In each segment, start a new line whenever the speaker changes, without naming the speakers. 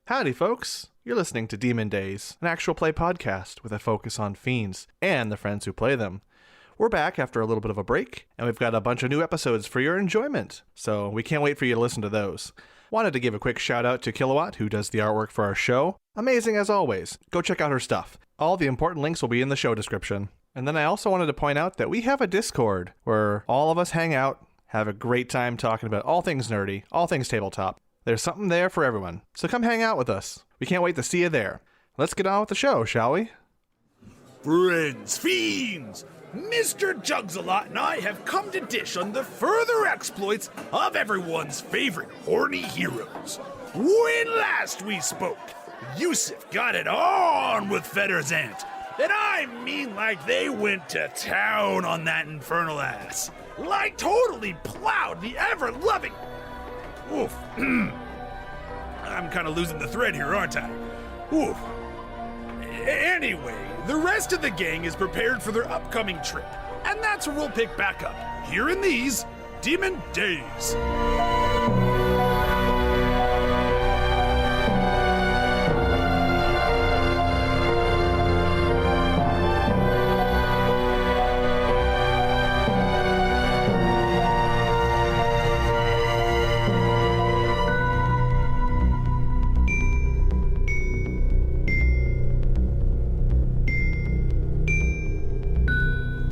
Howdy, folks. You're listening to Demon Dayz, an actual play podcast with a focus on fiends and the friends who play them. We're back after a little bit of a break, and we've got a bunch of new episodes for your enjoyment, so we can't wait for you to listen to those. Wanted to give a quick shout out to KiloWhat, who does the artwork for our show. Amazing as always. Go check out her stuff. All the important links will be in the show description. And then I also wanted to point out that we have a Discord where all of us hang out, have a great time talking about all things nerdy, all things tabletop. There's something there for everyone, so come hang out with us. We can't wait to see you there. Let's get on with the show, shall we?
Friends, fiends, Mr. Jugsalot and I have come to dish on the further exploits of everyone's favorite horny heroes. When last we spoke, Yusuf got it on with Fetter's aunt. And I mean like they went to town on that infernal ass. Like totally plowed the ever-loving... Oof. I'm kind of losing the thread here, aren't I? Oof. Anyway, the rest of the gang is prepared for their upcoming trip. And that's where we'll pick back up, here in these Demon Dayz.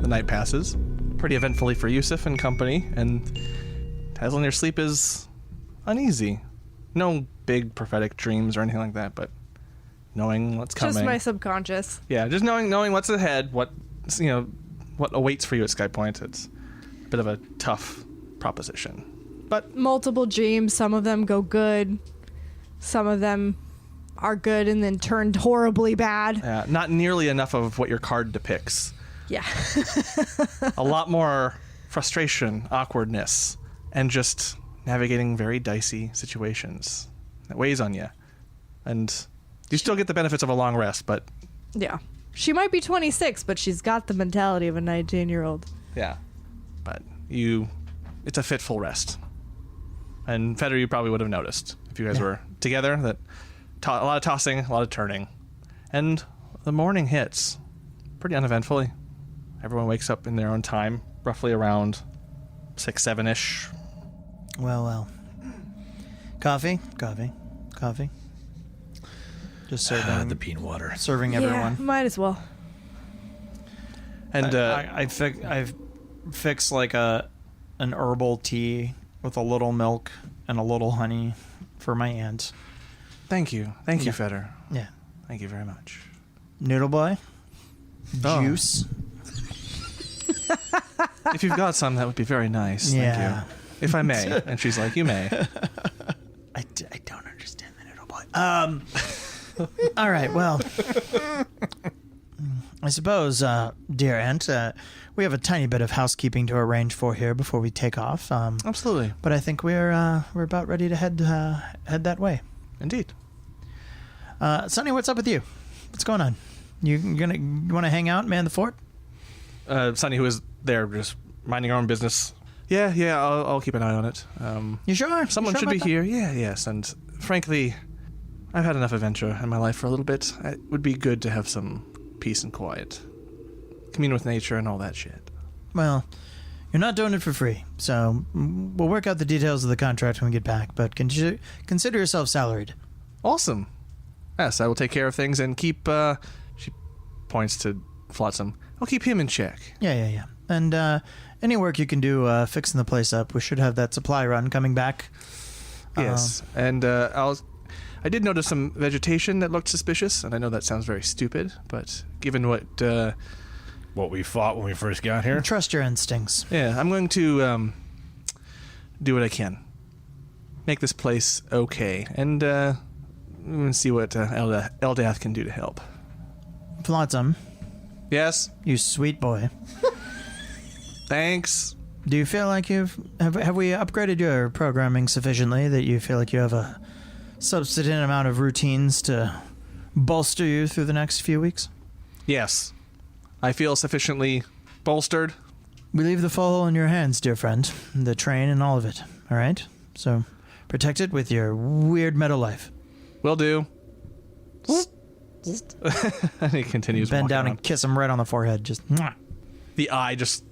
Night passes pretty eventfully for Yusuf and company, and Hazelnir's sleep is uneasy. No big prophetic dreams or anything like that, but knowing what's coming.
Just my subconscious.
Yeah, just knowing what's ahead, what awaits for you at Skypoint. It's a bit of a tough proposition. But
multiple dreams, some of them go good, some of them are good and then turned horribly bad.
Not nearly enough of what your card depicts.
Yeah.
A lot more frustration, awkwardness, and just navigating very dicey situations. That weighs on you. And you still get the benefits of a long rest, but...
Yeah. She might be 26, but she's got the mentality of a 19-year-old.
Yeah. But it's a fitful rest. And Fetter, you probably would have noticed, if you guys were together, that a lot of tossing, a lot of turning. And the morning hits pretty uneventfully. Everyone wakes up in their own time, roughly around 6, 7-ish.
Well. Coffee. Just serving
the peanut water.
Serving everyone.
Yeah, might as well.
And
I fix like an herbal tea with a little milk and a little honey for my aunt.
Thank you, Fetter.
Yeah.
Thank you very much.
Noodle boy. Juice.
If you've got some, that would be very nice.
Yeah.
Thank you. If I may. And she's like, you may.
I don't understand the noodle boy. All right, well. I suppose, dear aunt, we have a tiny bit of housekeeping to arrange for here before we take off.
Absolutely.
But I think we're about ready to head that way.
Indeed.
Sonny, what's up with you? What's going on? You want to hang out, man the fort?
Sunny, who is there just minding her own business. Yeah, I'll keep an eye on it.
You sure?
Someone should be here. Yeah, yes. And frankly, I've had enough adventure in my life for a little bit. It would be good to have some peace and quiet. Commune with nature and all that shit.
Well, you're not doing it for free, so we'll work out the details of the contract when we get back, but consider yourself salaried.
Awesome. Yes, I will take care of things and keep, she points to Flotsam. I'll keep him in check.
Yeah. And any work you can do fixing the place up, we should have that supply run coming back.
Yes, and I did notice some vegetation that looked suspicious, and I know that sounds very stupid, but given what
we fought when we first got here.
Trust your instincts.
Yeah, I'm going to do what I can. Make this place okay, and see what Eldath can do to help.
Flotsam.
Yes?
You sweet boy.
Thanks.
Do you feel like have we upgraded your programming sufficiently that you feel like you have a substantive amount of routines to bolster you through the next few weeks?
Yes. I feel sufficiently bolstered.
We leave the fall in your hands, dear friend. The train and all of it, all right? So protect it with your weird metal life.
Will do. And he continues.
Bend
walking
down
around.
and kiss him right on the forehead. Just. Mwah.
The eye just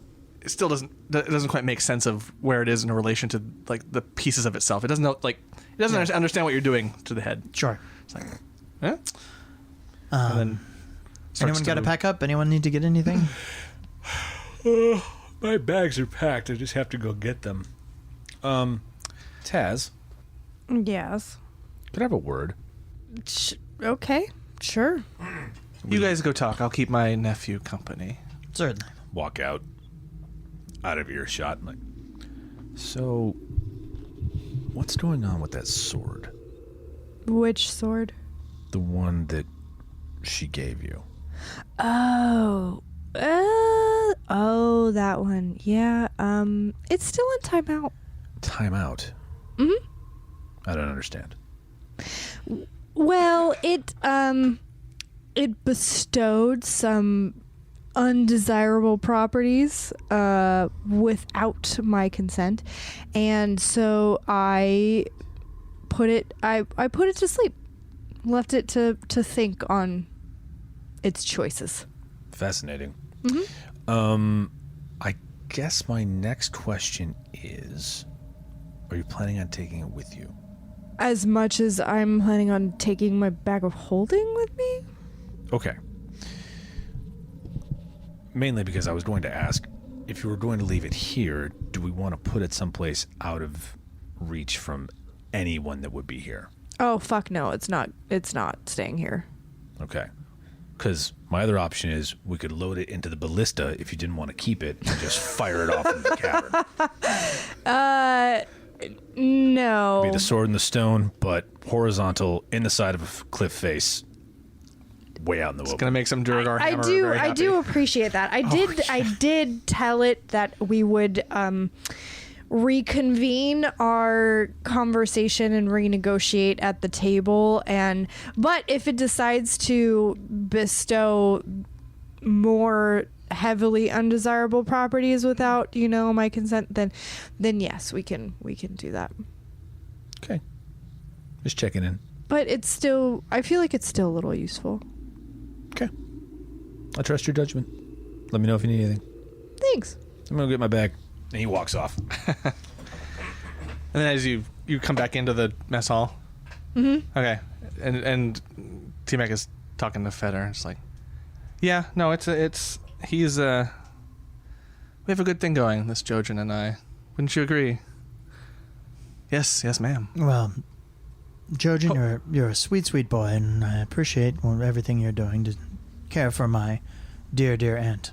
still doesn't quite make sense of where it is in relation to like the pieces of itself. It doesn't know understand what you're doing to the head.
Sure.
It's like, eh? And then
Anyone got to pack up? Anyone need to get anything?
My bags are packed. I just have to go get them. Taz,
Yes.
could I have a word?
Okay. Sure.
You guys go talk. I'll keep my nephew company.
Certainly.
Walk out of earshot. I'm like, so, what's going on with that sword?
Which sword?
The one that she gave you.
Oh. That one. Yeah. It's still in timeout.
Time out.
Mm-hmm.
I don't understand.
Well, it bestowed some undesirable properties without my consent, and so I put it to sleep, left it to think on its choices.
Fascinating.
Mm-hmm.
I guess my next question is, are you planning on taking it with you?
As much as I'm planning on taking my bag of holding with me.
Okay. Mainly because I was going to ask, if you were going to leave it here, do we want to put it someplace out of reach from anyone that would be here?
Oh fuck no! It's not staying here.
Okay. Because my other option is we could load it into the ballista if you didn't want to keep it and just fire it off into the cavern.
No.
Be the sword and the stone, but horizontal in the side of a cliff face, way out in the
It's
open.
gonna make some Duragar
I
hammer
do
very happy.
I do appreciate that. I did tell it that we would reconvene our conversation and renegotiate at the table, but if it decides to bestow more heavily undesirable properties without my consent, then yes, we can do that.
Okay. Just checking in.
But I feel like it's still a little useful.
Okay. I trust your judgment. Let me know if you need anything.
Thanks.
I'm going to get my bag. And he walks off.
And then as you come back into the mess hall.
Mm-hmm.
Okay. And Tiamek is talking to Fetter. It's like, yeah, no, he's we have a good thing going, this Jojen and I. Wouldn't you agree? Yes, ma'am.
Well, Jojen, you're a sweet, sweet boy, and I appreciate everything you're doing to care for my dear, dear aunt.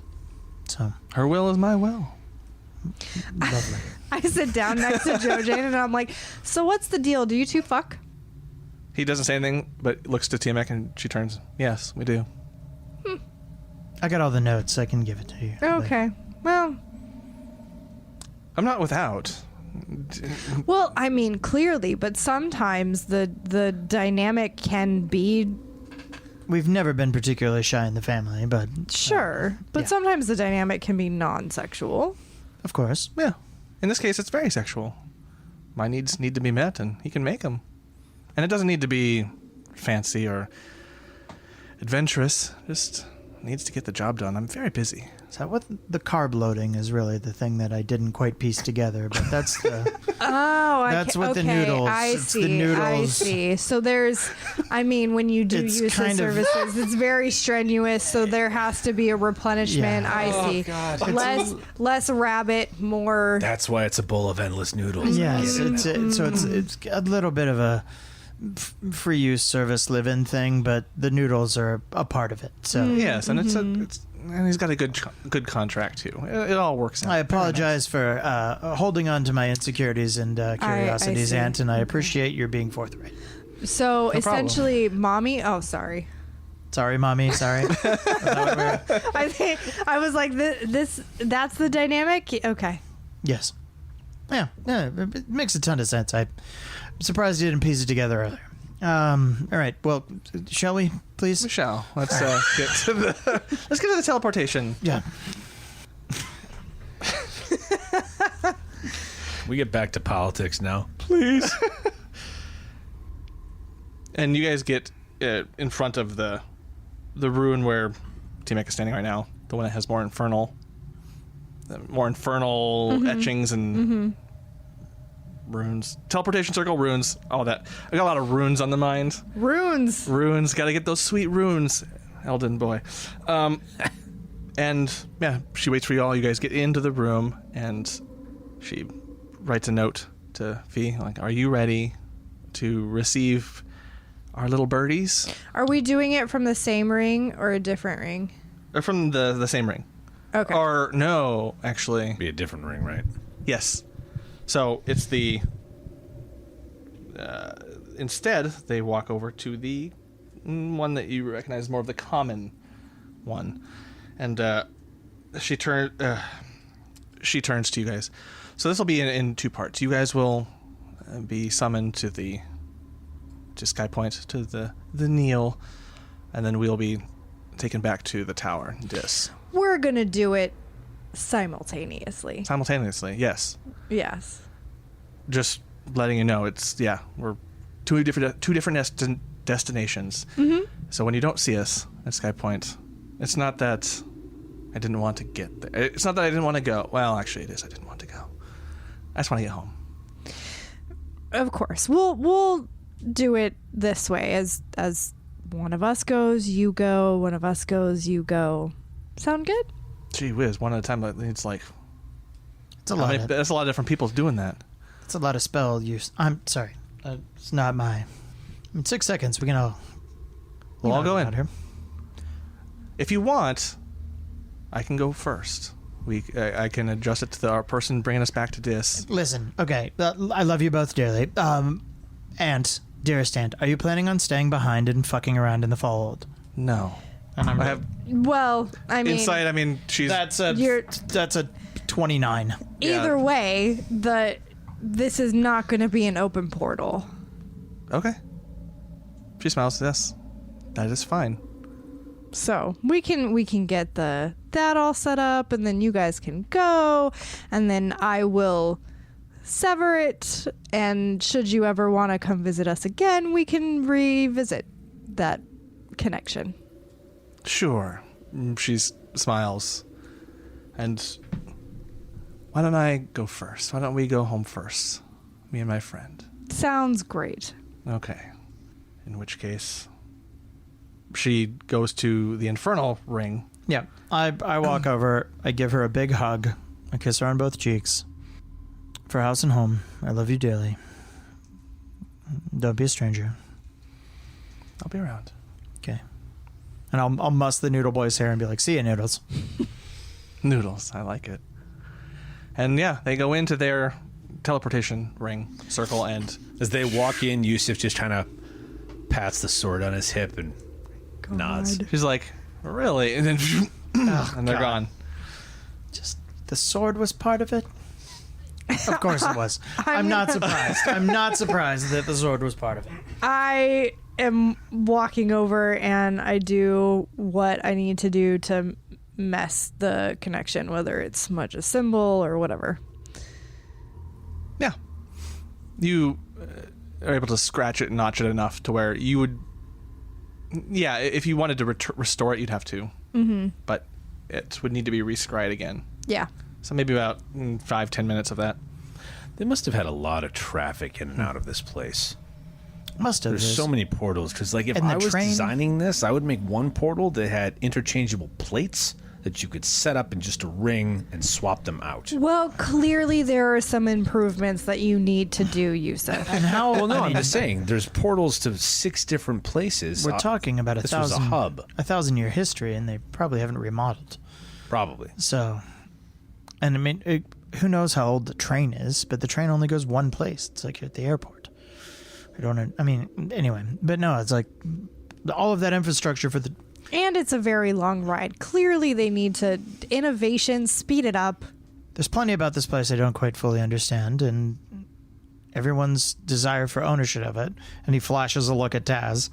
So
Her will is my will.
lovely.
I sit down next to Jojen and I'm like, so what's the deal? Do you two fuck?
He doesn't say anything, but looks to Tiamek and she turns, yes, we do.
I got all the notes. I can give it to you.
Okay. Well,
I'm not without.
I mean, clearly, but sometimes the dynamic can be
We've never been particularly shy in the family, but
sure, but
yeah.
sometimes the dynamic can be non-sexual.
of course.
Yeah. In this case, it's very sexual. My needs need to be met, and he can make them. And it doesn't need to be fancy or adventurous. Just needs to get the job done. I'm very busy.
So what the carb loading is really the thing that I didn't quite piece together, but that's the That's what the noodles.
I
It's the
see. I
noodles.
see. So there's, when you do
It's
use the
kind of-
services, it's very strenuous. So there has to be a replenishment.
Yeah.
I see. Less rabbit, more.
That's why it's a bowl of endless noodles.
yes. It's a little bit of a free use service live-in thing, but the noodles are a part of it. So
Yes, and and he's got a good contract too. It all works out.
I apologize for holding on to my insecurities and curiosities,
see.
Aunt, and I appreciate your being forthright.
So
problem.
essentially, mommy. Oh, sorry.
Sorry, Mommy. Sorry. Is that what we're-
I think I was like this. That's the dynamic. Okay.
Yes. Yeah, it makes a ton of sense. I'm surprised you didn't piece it together earlier. All right. Well, shall we, please?
We shall. Let's get to the teleportation.
Yeah.
We get back to politics now.
Please. And you guys get in front of the ruin where Tiamek is standing right now, the one that has more infernal etchings and runes, teleportation circle, runes, all that. I got a lot of runes on the mind. Runes, gotta get those sweet runes, Eldon boy. And yeah, she waits for you all. You guys get into the room, and she writes a note to Fee, like, are you ready to receive our little birdies?
Are we doing it from the same ring or a different ring?
Or from the same ring.
Okay.
Or no, actually.
Be a different ring, right?
Yes. So it's the... instead, they walk over to the one that you recognize more of the common one. And she turns to you guys. So this will be in two parts. You guys will be summoned to Skypoint, to the Neil, and then we'll be taken back to the tower, Dis.
We're going to do it simultaneously.
Simultaneously, yes.
Yes.
Just letting you know, we're two different destinations.
Mm-hmm.
So when you don't see us at Skypoint, it's not that I didn't want to get there. It's not that I didn't want to go. Well, actually, it is. I didn't want to go. I just want to get home.
Of course. We'll do it this way. As one of us goes, you go. One of us goes, you go. Sound good?
Gee whiz, one at a time. It's like...
It's a lot.
That's a lot of different people doing that.
It's a lot of spell use. I'm sorry. It's not my... In 6 seconds, we can all...
We'll all go in.
Here.
If you want, I can go first. I can adjust it to our person bringing us back to Dis.
Listen, okay. I love you both dearly. Aunt, dearest Aunt, are you planning on staying behind and fucking around in the fold?
No.
And
I have...
Well, I mean...
Insight, I mean, she's...
That's a 29.
Either
Yeah.
way, this is not going to be an open portal.
Okay. She smiles. Yes. That is fine.
So we can get that all set up, and then you guys can go, and then I will sever it, and should you ever want to come visit us again, we can revisit that connection.
Sure. She smiles. And why don't I go first? Why don't we go home first? Me and my friend.
Sounds great.
Okay. In which case, she goes to the infernal ring.
Yeah. I walk over. I give her a big hug. I kiss her on both cheeks. For house and home, I love you dearly. Don't be a stranger.
I'll be around.
Okay. And I'll muss the Noodle Boy's hair and be like, see ya, Noodles.
Noodles. I like it. And yeah, they go into their teleportation ring circle, and
as they walk in, Yusuf just kind of pats the sword on his hip and nods.
She's like, really? And then and they're gone.
Just the sword was part of it? Of course it was. I'm not surprised. I'm not surprised that the sword was part of it.
I am walking over, and I do what I need to do to mess the connection, whether it's smudge a symbol or whatever.
Yeah. You are able to scratch it and notch it enough to where you would... Yeah, if you wanted to restore it, you'd have to. Mm-hmm. But it would need to be rescried again.
Yeah.
So maybe about 5-10 minutes of that.
They must have had a lot of traffic in and out of this place.
Must have.
There's so many portals. Because like, if
And the
I was
train-
designing this, I would make one portal that had interchangeable plates that you could set up in just a ring and swap them out.
Well, clearly there are some improvements that you need to do, Yusuf.
And how?
Well, no,
I
I'm
mean,
just saying. There's portals to 6 different places.
we're talking about
this was a hub.
1,000-year history, and they probably haven't remodeled.
Probably.
So, and I mean, who knows how old the train is? But the train only goes one place. It's like at the airport. Anyway, but no, it's like all of that infrastructure for the.
And it's a very long ride. Clearly they need to innovation, speed it up.
There's plenty about this place I don't quite fully understand, and everyone's desire for ownership of it, and he flashes a look at Taz,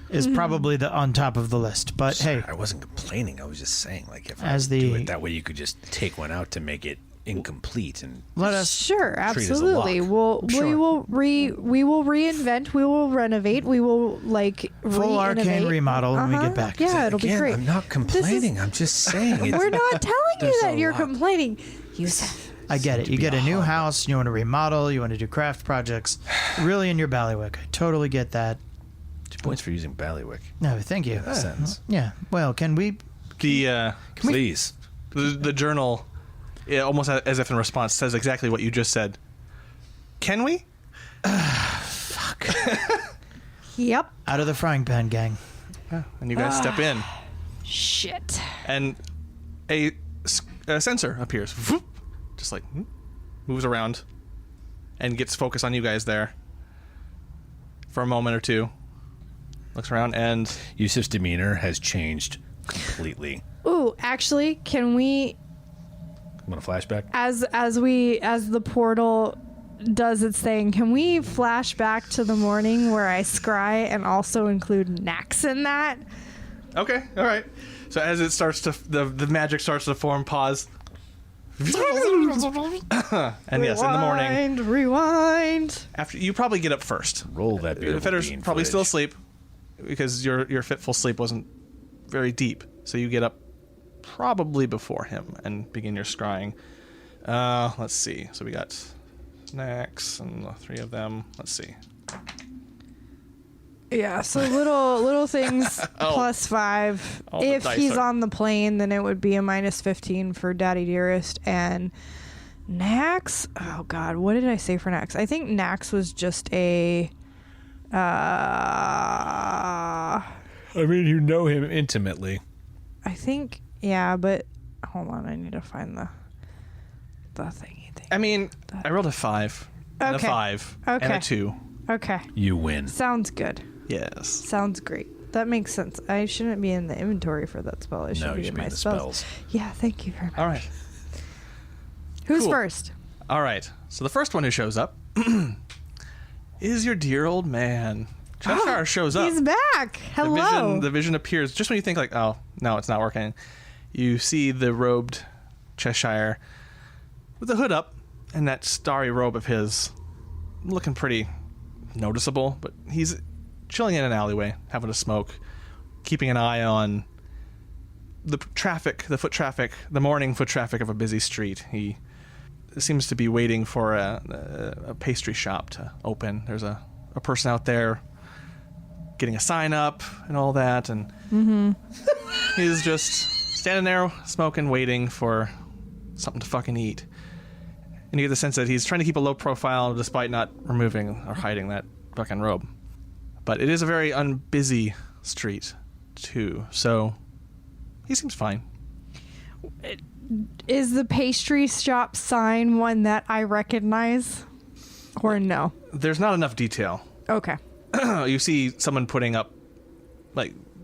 is probably on top of the list. But
Sorry,
hey,
I wasn't complaining. I was just saying, like, if
As
I would do
the-
it that way, you could just take one out to make it incomplete and
Let us.
Sure,
treat as a
absolutely.
lock.
We will reinvent. We will renovate. We will
Full arcane
re-innovate.
remodel when we get back.
Yeah, it'll be
Again,
great.
I'm not complaining. I'm just saying.
We're not telling you
there's
that
a
you're
lot.
complaining. Yusuf.
I get it. You
be
get
a
a new
hub.
house, you want to remodel, you want to do craft projects, really in your ballywick. I totally get that.
2 points for using Ballywick.
No, thank you.
That sentence.
Yeah. Well, can we?
Please.
The journal, almost as if in response, says exactly what you just said. Can we?
Yep.
Out of the frying pan, gang.
And you guys step in,
Shit.
and a sensor appears, just moves around, and gets focused on you guys there for a moment or two. Looks around, and
Yusuf's demeanor has changed completely.
Ooh, actually, can we,
Want a flashback?
as the portal does its thing, can we flash back to the morning where I scry and also include Nax in that?
okay, all right. So as it starts to the magic starts to form, pause. And yes, in the morning,
Rewind.
after you probably get up first.
Roll that beautiful
Fetter's
bean
probably still
footage.
asleep because your fitful sleep wasn't very deep. So you get up probably before him and begin your scrying. Let's see. So we got snacks and the 3 of them. Let's see.
Yeah, so little things plus 5.
All the
If
dice
he's
are-
on the plane, then it would be a minus 15 for Daddy Dearest. And Nax, oh god, what did I say for Nax? I think Nax was just a
I mean, you know him intimately.
I think, yeah, but hold on, I need to find the thingy thing.
I mean, I rolled a 5, and a
Okay.
5, and
Okay.
a 2.
Okay,
You win.
sounds good.
Yes.
Sounds great. That makes sense. I shouldn't be in the inventory for that spell. I should
No,
be
you should
in
be
my
in the
spells.
spells.
Yeah, thank you very much.
All right.
Who's
Cool.
first?
All right. So the first one who shows up is your dear old man. Cheshire shows up.
He's back. Hello.
The vision appears just when you think oh, no, it's not working. You see the robed Cheshire with the hood up and that starry robe of his looking pretty noticeable, but he's chilling in an alleyway, having a smoke, keeping an eye on the traffic, the foot traffic, the morning foot traffic of a busy street. He seems to be waiting for a pastry shop to open. There's a person out there getting a sign up and all that, and he's just standing there smoking, waiting for something to fucking eat. And you get the sense that he's trying to keep a low profile despite not removing or hiding that fucking robe. But it is a very unbusy street too, so he seems fine.
Is the pastry shop sign one that I recognize? Or no?
There's not enough detail.
Okay.
You see someone putting up,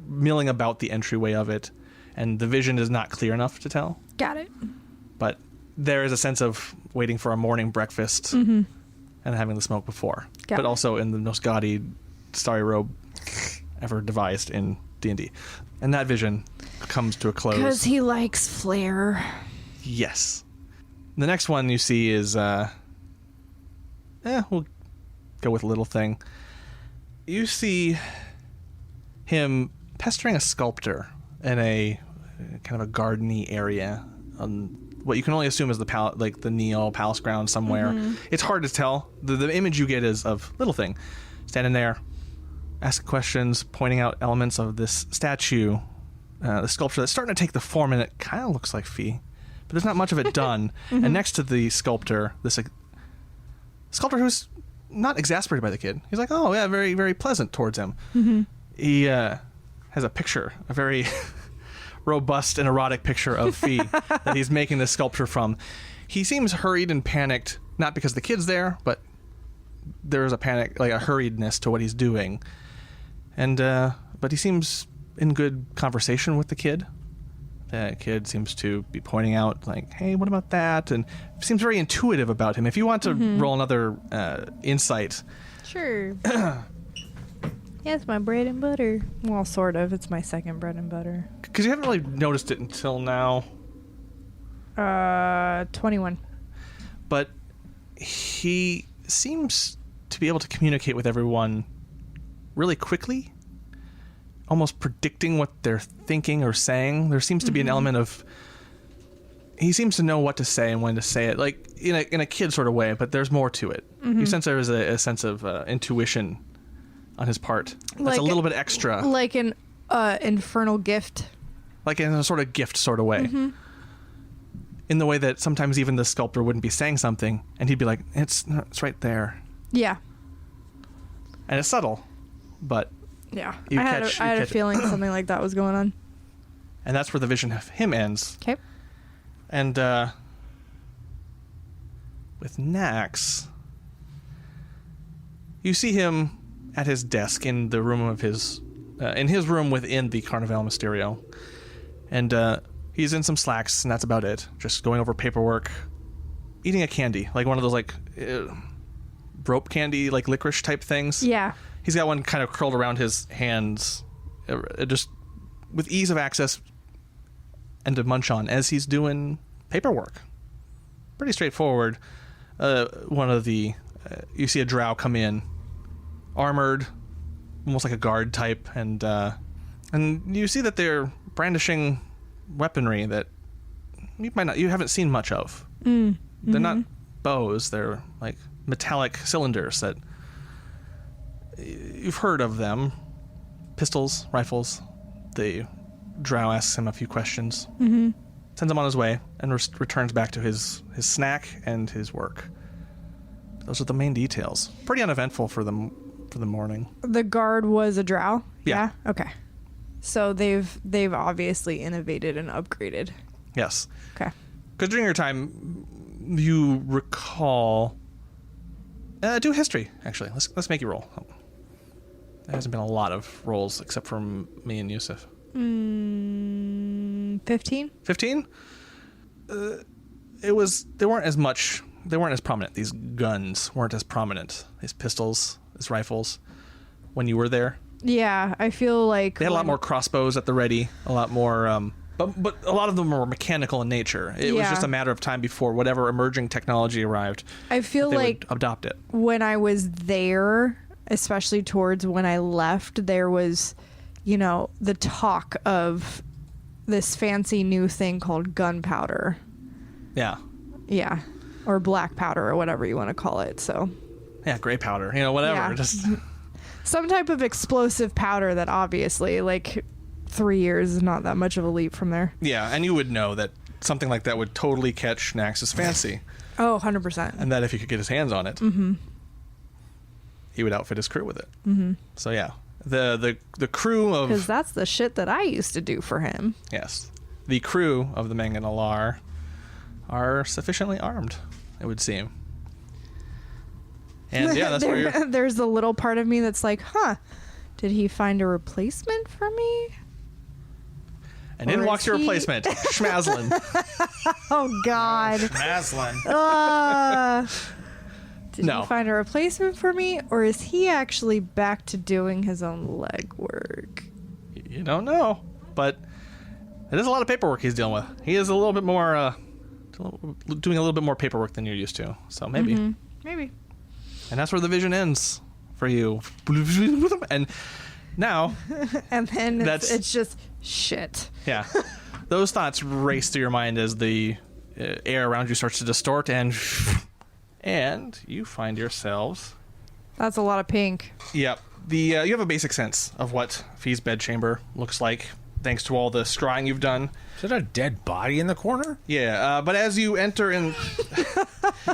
milling about the entryway of it, and the vision is not clear enough to tell.
Got it.
But there is a sense of waiting for a morning breakfast and having the smoke before.
Got
but
it.
also in the most gaudy starry robe ever devised in D&D. And that vision comes to a close.
Because he likes flair.
Yes. The next one you see is, we'll go with little thing. You see him pestering a sculptor in a kind of a gardeny area on what you can only assume is the Neil Palace ground somewhere. It's hard to tell. The image you get is of little thing standing there, asking questions, pointing out elements of this statue, the sculpture that's starting to take the form, and it kind of looks like Fee, but there's not much of it done. And next to the sculptor, this sculptor who's not exasperated by the kid. He's like, oh yeah, very, very pleasant towards him. He has a picture, a very robust and erotic picture of Fee that he's making this sculpture from. He seems hurried and panicked, not because the kid's there, but there's a panic, like a hurriedness to what he's doing. And but he seems in good conversation with the kid. The kid seems to be pointing out, like, hey, what about that? And seems very intuitive about him. If you want to roll another insight.
Sure. Yeah, it's my bread and butter. Well, sort of. It's my second bread and butter.
Because you haven't really noticed it until now.
21.
but he seems to be able to communicate with everyone really quickly, almost predicting what they're thinking or saying. There seems to be an element of, he seems to know what to say and when to say it, like in a kid sort of way, but there's more to it. You sense there is a sense of intuition on his part. That's
Like
a little bit extra.
Like an infernal gift.
Like in a sort of gift sort of way. In the way that sometimes even the sculptor wouldn't be saying something and he'd be like, it's right there.
Yeah.
And it's subtle, but
Yeah.
You
I
catch
had a
it.
feeling something like that was going on.
and that's where the vision of him ends.
Okay.
And with Nax, you see him at his desk in the room of his room within the Carnival Mysterio, and he's in some slacks, and that's about it. Just going over paperwork, eating a candy, like one of those like rope candy, like licorice type things.
Yeah.
He's got one kind of curled around his hands, just with ease of access, and to munch on as he's doing paperwork. Pretty straightforward. One of the you see a drow come in, armored, almost like a guard type, and you see that they're brandishing weaponry that you haven't seen much of. They're not bows; they're like metallic cylinders that you've heard of them. Pistols, rifles. The drow asks him a few questions, sends him on his way, and returns back to his snack and his work. Those are the main details. Pretty uneventful for the morning.
The guard was a drow?
Yeah.
Okay. So they've obviously innovated and upgraded.
Yes.
Okay.
Because during your time, you recall... do history, actually. Let's make you roll. There hasn't been a lot of rolls except from me and Yusuf.
15?
15? They weren't as prominent. These guns weren't as prominent. These pistols, these rifles, when you were there.
Yeah, I feel like...
They had a lot more crossbows at the ready, a lot more... But a lot of them were mechanical in nature. It was just a matter of time before whatever emerging technology arrived.
I feel
they
like
would adopt it.
when I was there, especially towards when I left, there was, the talk of this fancy new thing called gunpowder.
Yeah.
Yeah. Or black powder or whatever you want to call it. So
Yeah, gray powder. Whatever.
Yeah.
Just
some type of explosive powder that obviously, 3 years is not that much of a leap from there.
yeah, and you would know that something like that would totally catch Nax's fancy,
Oh, 100%.
and that if he could get his hands on it, he would outfit his crew with it. So yeah, the crew of
Because that's the shit that I used to do for him.
yes, the crew of the Manganalar are sufficiently armed, it would seem. And yeah, that's where you're...
There's the little part of me that's like, did he find a replacement for me?
And in
Or
walks
is
your
he-
replacement, Schmazlin.
Oh, God.
Maslin.
Did
No.
he find a replacement for me? Or is he actually back to doing his own legwork?
You don't know, but it is a lot of paperwork he's dealing with. He is a little bit more, doing a little bit more paperwork than you're used to. So maybe.
Maybe.
And that's where the vision ends for you. And now,
And then
That's-
it's just shit.
yeah, those thoughts race through your mind as the air around you starts to distort, and you find yourselves.
That's a lot of pink.
Yep. You have a basic sense of what Fee's bedchamber looks like, thanks to all the scrying you've done.
Is that a dead body in the corner?
Yeah, but as you enter in,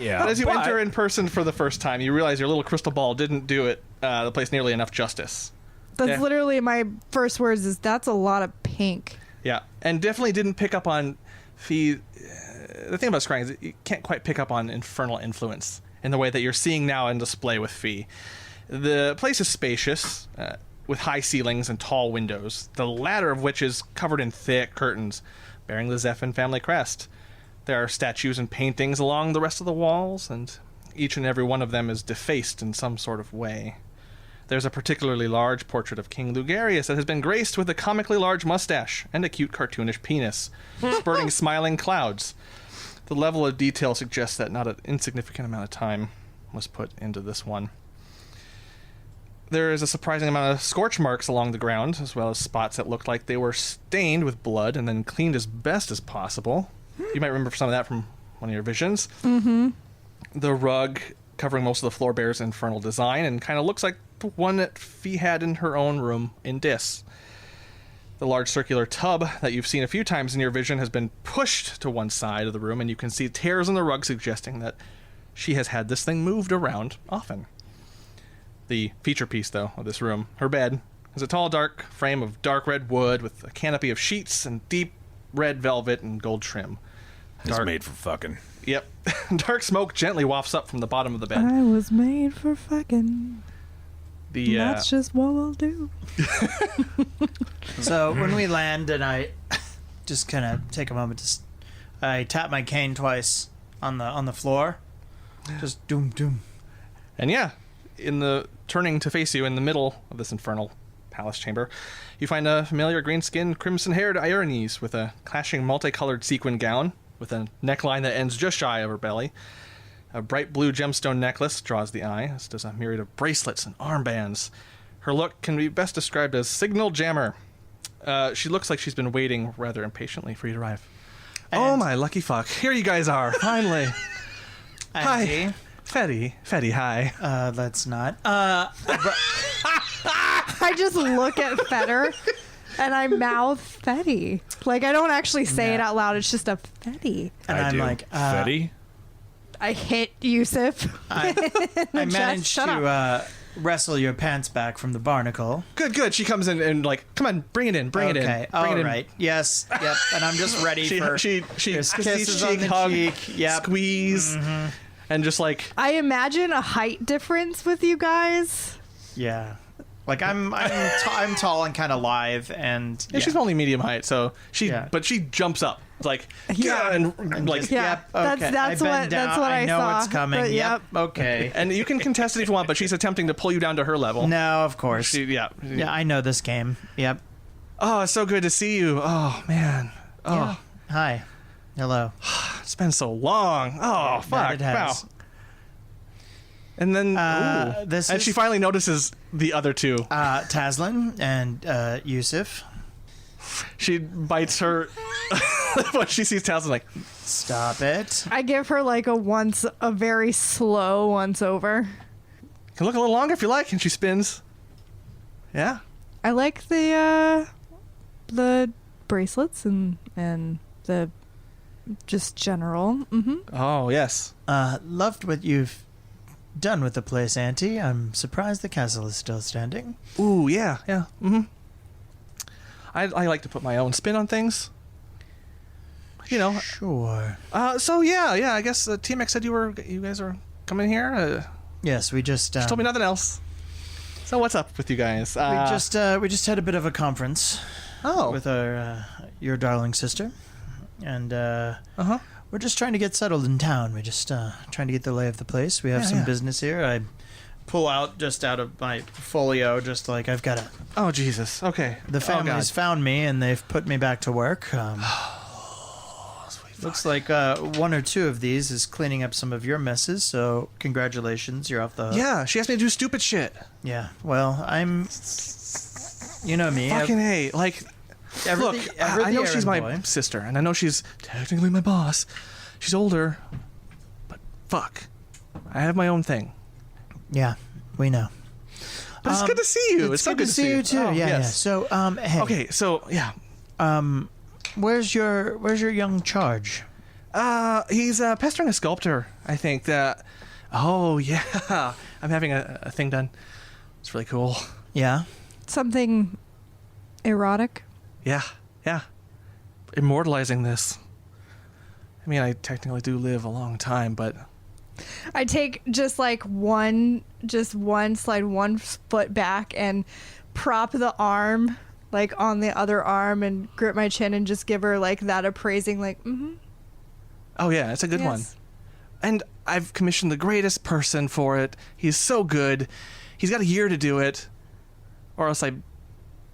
Yeah.
but as you enter in person for the first time, you realize your little crystal ball didn't do the place nearly enough justice.
That's
Yeah.
literally my first words is that's a lot of pink.
Yeah, and definitely didn't pick up on Fee. The thing about scrying is you can't quite pick up on infernal influence in the way that you're seeing now in display with Fee. The place is spacious, with high ceilings and tall windows, the latter of which is covered in thick curtains bearing the Zephin family crest. There are statues and paintings along the rest of the walls, and each and every one of them is defaced in some sort of way. There's a particularly large portrait of King Lugarius that has been graced with a comically large mustache and a cute cartoonish penis, spurting smiling clouds. The level of detail suggests that not an insignificant amount of time was put into this one. There is a surprising amount of scorch marks along the ground, as well as spots that looked like they were stained with blood and then cleaned as best as possible. You might remember some of that from one of your visions.
Mm-hmm.
The rug covering most of the floor bears infernal design and kind of looks like the one that Fee had in her own room in Dis. The large circular tub that you've seen a few times in your vision has been pushed to one side of the room, and you can see tears in the rug suggesting that she has had this thing moved around often. The feature piece, though, of this room, her bed, is a tall, dark frame of dark red wood with a canopy of sheets and deep red velvet and gold trim.
It's made for fucking.
Yep. Dark smoke gently wafts up from the bottom of the bed.
I was made for fucking. That's just what we'll do.
So when we land, and I just kind of take a moment to, I tap my cane twice on the floor, just doom doom.
And yeah, turning to face you in the middle of this infernal palace chamber, you find a familiar green-skinned, crimson-haired Irenes with a clashing multicolored sequin gown with a neckline that ends just shy of her belly. A bright blue gemstone necklace draws the eye, as does a myriad of bracelets and armbands. Her look can be best described as signal jammer. She looks like she's been waiting rather impatiently for you to arrive. Oh my lucky fuck. Here you guys are, finally. Hi. Fetty, hi.
Let's not.
I just look at Fetter and I mouth Fetty. Like, I don't actually say it out loud. It's just a Fetty.
And I'm like,
Fetty?
I hit Yusuf.
I managed to wrestle your pants back from the barnacle.
Good. She comes in and like, come on, bring it in.
Okay. All right. Yes. Yep. And I'm just ready for
she
kisses on the
hug,
cheek. Yep.
Squeeze, and just like.
I imagine a height difference with you guys.
Yeah. Like I'm tall and kind of lithe, and
yeah, she's only medium height, so but she jumps up like and like
yep. Okay. That's what I
know
saw.
It's coming.
But,
yep. Okay.
And you can contest it if you want, but she's attempting to pull you down to her level.
No, of course.
Yeah,
I know this game. Yep.
Oh, it's so good to see you. Oh man. Oh.
Yeah. Hi. Hello.
It's been so long. Oh fuck.
It has.
Wow. And then, she finally notices the other two.
Tazlin and Yusuf.
She bites her when she sees Tazlin, like,
stop it.
I give her like a very slow once over.
Can look a little longer if you like, and she spins. Yeah.
I like the bracelets and the just general. Mm-hmm.
Oh yes.
Loved what you've done with the place, Auntie. I'm surprised the castle is still standing.
Ooh, yeah. Mm-hmm. I like to put my own spin on things. You know.
Sure.
So yeah. I guess Tiamek said you guys are coming here.
Yes, we just.
She told me nothing else. So what's up with you guys?
We just had a bit of a conference.
Oh.
With your darling sister, and we're just trying to get settled in town. We're just trying to get the lay of the place. We have some business here. I pull out just out of my folio, just like I've got a.
Oh Jesus! Okay.
The family's found me and they've put me back to work. Looks like one or two of these is cleaning up some of your messes. So congratulations, you're off the hook.
Yeah, she asked me to do stupid shit.
Yeah. Well, I'm. You know me.
Fucking hey, like. Look, I know she's my sister, and I know she's technically my boss. She's older, but fuck, I have my own thing.
Yeah, we know.
But it's good to see you. It's so good to see you
too.
Oh,
yeah,
yes.
yeah. So, hey.
Okay, so yeah.
Where's your young charge?
He's pestering a sculptor. I think that. Oh yeah, I'm having a thing done. It's really cool.
Yeah.
Something erotic.
Yeah. Immortalizing this. I mean, I technically do live a long time, but...
I take slide one foot back and prop the arm, like, on the other arm and grip my chin and just give her, like, that appraising, like, mm-hmm.
Oh, yeah, it's a good one. And I've commissioned the greatest person for it. He's so good. He's got a year to do it, or else I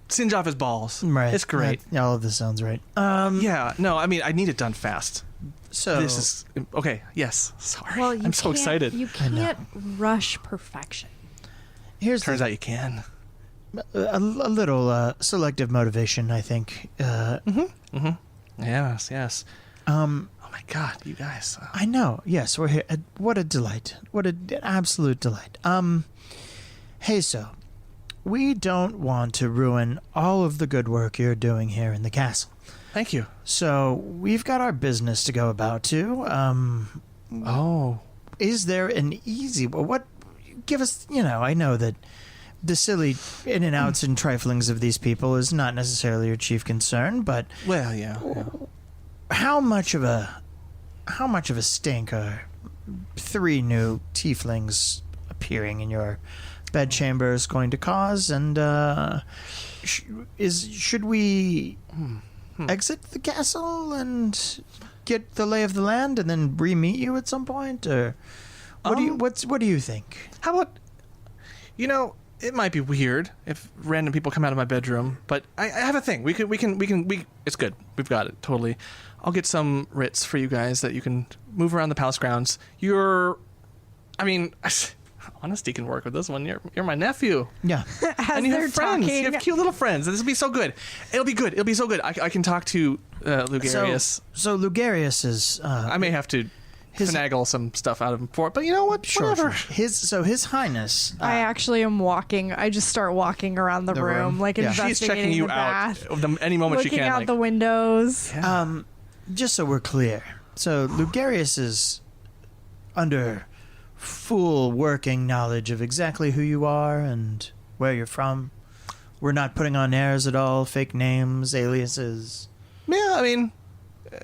singe off his balls.
Right.
It's great.
All of this sounds right.
Yeah. No, I mean, I need it done fast.
So
This is okay. Yes. Sorry.
Well,
I'm so excited.
You can't rush perfection.
here's
Turns out you can.
a little selective motivation, I think.
Yes. Yes. Oh my God, you guys.
I know. Yes, we're here. What a delight. What an absolute delight. Hey, so we don't want to ruin all of the good work you're doing here in the castle.
Thank you.
So we've got our business to go about too.
Oh.
Is there an easy? What? Give us. I know that the silly in and outs and triflings of these people is not necessarily your chief concern, but
Well, yeah.
how much of a stink are 3 new tieflings appearing in your bedchambers going to cause? And should we exit the castle and get the lay of the land and then re-meet you at some point, or what do you think?
How about, it might be weird if random people come out of my bedroom, but I have a thing. We can. It's good. We've got it totally. I'll get some writs for you guys that you can move around the palace grounds. Honesty can work with this one. You're my nephew.
Yeah.
As
And you
they're
have friends.
talking,
You have cute little friends. This will be so good. It'll be good. It'll be so good. I can talk to Lugarius.
So Lugarius is.
I may have to finagle some stuff out of him for it, but you know what?
Sure.
Whatever.
His Highness.
I actually am walking. I just start walking around the room, like
Yeah.
investigating
She's checking you
the
out
bath,
any moment she
looking
can.
out the windows.
Just so we're clear, so Lugarius is under full working knowledge of exactly who you are and where you're from. We're not putting on airs at all, fake names, aliases.
Yeah, I mean,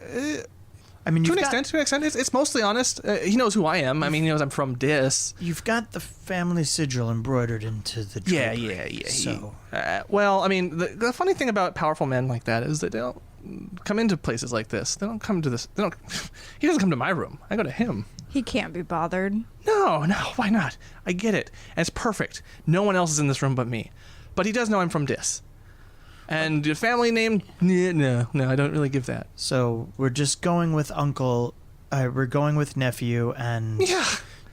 to
to an extent, it's mostly honest. He knows who I am. I mean, he knows I'm from Dis.
You've got the family sigil embroidered into the drapery.
Yeah.
So
Well, I mean, the funny thing about powerful men like that is that they don't come into places like this. They don't come to this. They don't. He doesn't come to my room. I go to him.
He can't be bothered.
No, why not? I get it. And it's perfect. No one else is in this room but me. But he does know I'm from Dis. And your family name? No, I don't really give that.
So we're just going with uncle. We're going with nephew, and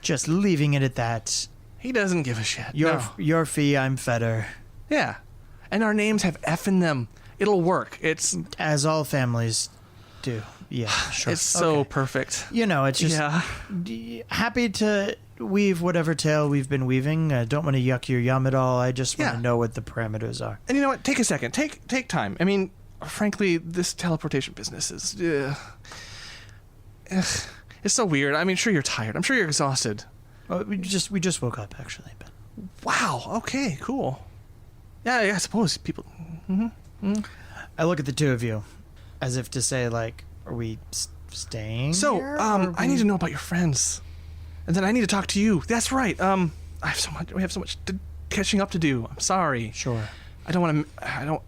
just leaving it at that.
He doesn't give a shit.
Your fee, I'm Fetter.
Yeah. And our names have F in them. It'll work. It's
As all families do. Yeah, sure.
It's so perfect.
It's just
Yeah.
happy to weave whatever tale we've been weaving. I don't want to yuck your yum at all. I just want to know what the parameters are.
And you know what? Take a second. Take time. I mean, frankly, this teleportation business is it's so weird. I mean, sure you're tired. I'm sure you're exhausted.
Well, we just woke up actually. But
Wow. Okay. Cool. Yeah. I suppose people.
I look at the two of you, as if to say, like, are we staying?
So,
here,
I need to know about your friends, and then I need to talk to you. That's right. I have so much. We have so much catching up to do. I'm sorry.
Sure.
I don't want to. I don't.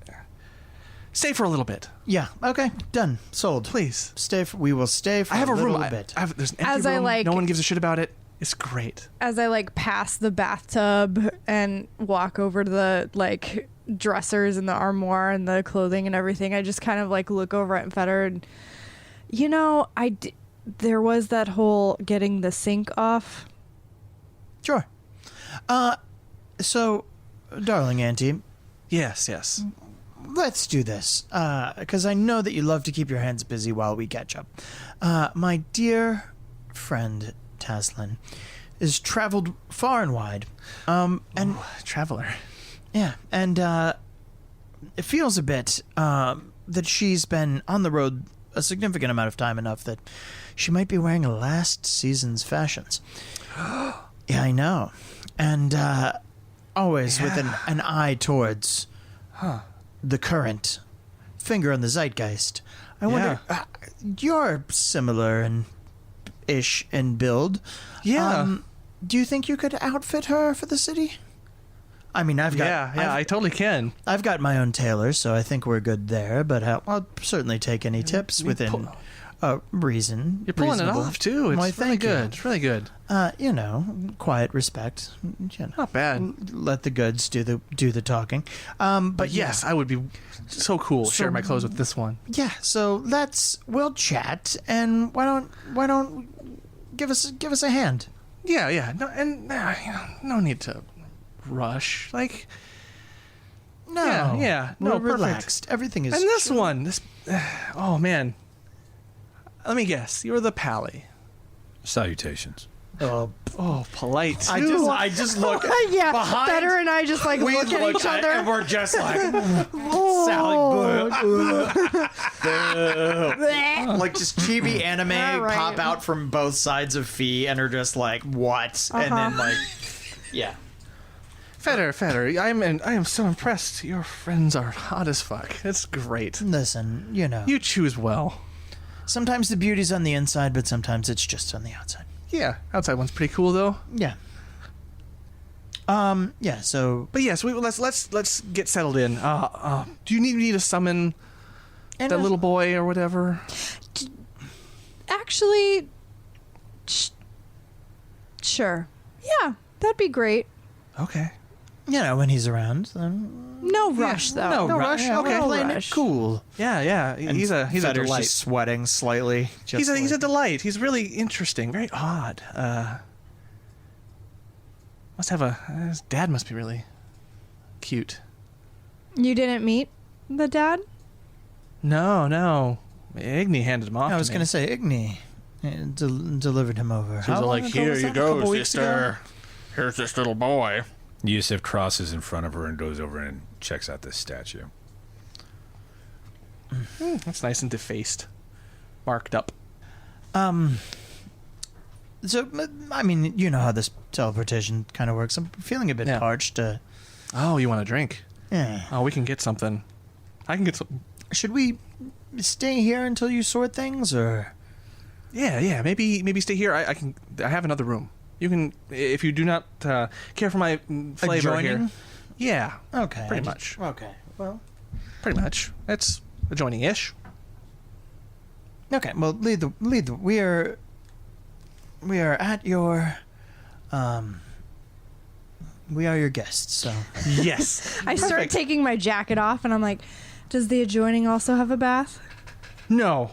Stay for a little bit.
Yeah. Okay. Done. Sold.
Please.
We will stay for
I have a room.
bit.
There's an empty room. No one gives a shit about it. It's great.
As I pass the bathtub and walk over to the dressers and the armoire and the clothing and everything, I just kind of look over at Fetter and there was that whole getting the sink off.
Sure. So, darling auntie.
Yes.
Let's do this, because I know that you love to keep your hands busy while we catch up. My dear friend Taslin is traveled far and wide, and
traveler.
Yeah, and it feels a bit that she's been on the road a significant amount of time, enough that she might be wearing last season's fashions. Yeah, I know, and always with an eye towards the current, finger on the zeitgeist. I wonder, you're similar and ish in build.
Yeah.
Do you think you could outfit her for the city? I mean, I
totally can.
I've got my own tailor, so I think we're good there. But I'll certainly take any tips within reason.
You're pulling
reasonable.
it off, too. It's
Why,
really
thank you.
good. It's really good.
Quiet respect.
Not bad.
Let the goods do the talking. But
yes, I would be so cool. Share my clothes with this one.
Yeah. So we'll chat, and why don't give us a hand?
Yeah. No need to rush. Like,
No.
Yeah. No,
We're
perfect.
relaxed. Everything is.
And this one, oh man. Let me guess. You're the pally.
Salutations.
Oh,
Polite.
I just look.
Yeah,
behind.
Fetter and I just like
We
look at each other.
and we're just like, like just chibi anime
All right.
pop out from both sides of Fee and are just like, what? And then like, yeah.
Fetter. I am so impressed. Your friends are hot as fuck. It's great.
Listen,
You choose well.
sometimes the beauty's on the inside, but sometimes it's just on the outside.
Yeah, outside one's pretty cool though.
Yeah. Yeah. So,
But yes, let's get settled in. Do you need me to summon
and
that little boy or whatever?
Actually, sure. Yeah, that'd be great.
Okay.
when he's around, then
No rush though.
No rush?
Yeah,
Okay.
we're playing
No rush.
it cool.
Yeah. He's a
Fetter's
delight.
just sweating slightly.
He's a delight. He's really interesting. Very odd. Must have his dad must be really cute.
You didn't meet the dad?
No. Igni handed him off.
I was
to
going
me.
to say Igni delivered him over.
She was like, "Here you go, sister.
Here's this little boy.
Yusuf crosses in front of her and goes over and checks out this statue.
That's nice and defaced, marked up.
So, I mean, you know how this teleportation kind of works. I'm feeling a bit
Yeah.
parched.
Oh, you want a drink?
Yeah.
Oh, we can get something. I can get some.
Should we stay here until you sort things, or?
Yeah. Maybe stay here. I have another room. You can, if you do not care for my flavor
Adjoining?
here. Yeah.
Okay.
Pretty much.
Okay. Well.
Pretty much. It's adjoining-ish.
Okay. Well, lead the. We are at your. We are your guests. So.
Yes.
I start taking my jacket off and I'm like, does the adjoining also have a bath?
No,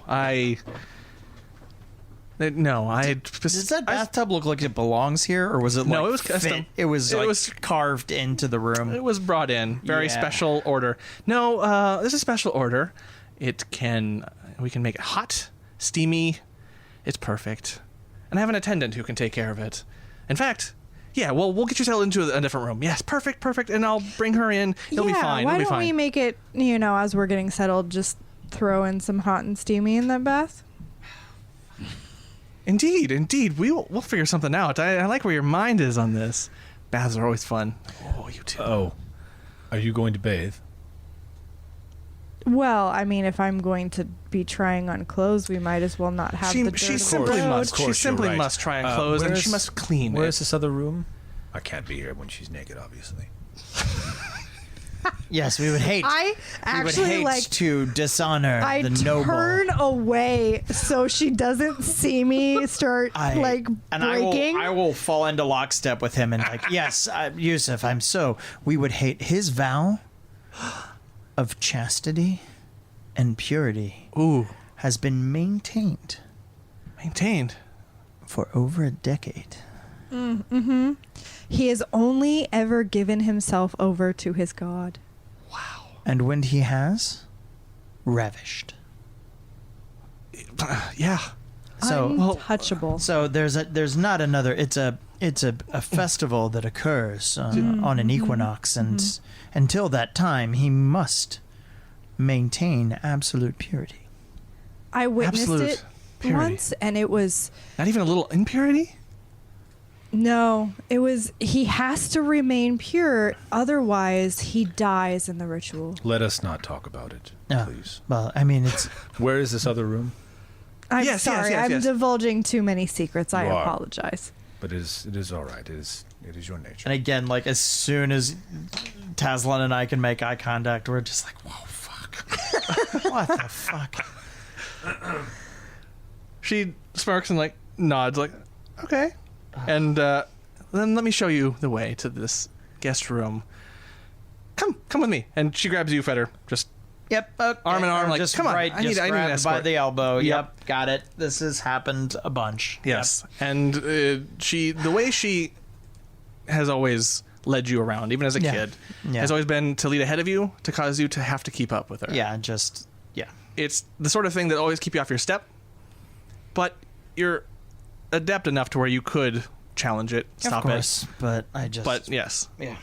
Does that bathtub look like it belongs here, or was it?
No,
like
it was custom.
fit? It was carved into the room.
It was brought in. Very
Yeah.
special order. No, this is a special order. We can make it hot, steamy. It's perfect. And I have an attendant who can take care of it. In fact, yeah, well, we'll get you settled into a different room. Yes, perfect. And I'll bring her in. It'll be fine.
Why
It'll be
don't
fine.
we make it, as we're getting settled, just throw in some hot and steamy in that bath?
Indeed. We'll figure something out. I like where your mind is on this. Baths are always fun. Oh, you too.
Oh, are you going to bathe?
Well, I mean, if I'm going to be trying on clothes, we might as well not have the dirt.
She
on the
simply
road.
must. She
you're
simply
right.
must try on clothes, and she must clean
Where's
it.
this other room? I can't be here when she's naked, obviously.
Yes, we would hate.
I
we would
actually
hate
like.
to dishonor
I
the noble.
turn away so she doesn't see me start breaking.
I will fall into lockstep with him and yes, Yusuf, we would hate his vow of chastity and purity.
Ooh,
has been maintained for over a decade.
Mm-hmm. He has only ever given himself over to his god.
Wow.
And when he has, ravished.
Yeah.
Untouchable.
So there's not another. It's a festival that occurs on an equinox, and until that time, he must maintain absolute purity.
I witnessed
Absolute
it
purity.
once, and it was
Not even a little impurity?
no. It was he has to remain pure, otherwise he dies in the ritual.
Let us not talk about it,
No.
please.
Well, I mean, it's
Where is this other room?
I'm
Yes,
sorry,
yes,
I'm
yes.
divulging too many secrets. I
You are.
apologize.
But it is all right. It is your nature.
and again, like as soon as Taslan and I can make eye contact, we're just like, whoa, fuck, what the fuck?
She smirks and like nods like, okay. And then let me show you the way to this guest room. Come with me. And she grabs you, Fetter. Just
Yep. Okay.
arm in arm, like,
just
come on.
right,
I need an
grabbed by
escort.
the elbow.
Yep.
Yep. Got it. This has happened a bunch.
Yes. And the way she has always led you around, even as a kid, has always been to lead ahead of you, to cause you to have to keep up with her.
Yeah. Just yeah.
It's the sort of thing that always keep you off your step, but you're adept enough to where you could challenge it, stop
of course, but I just.
But yes,
yeah.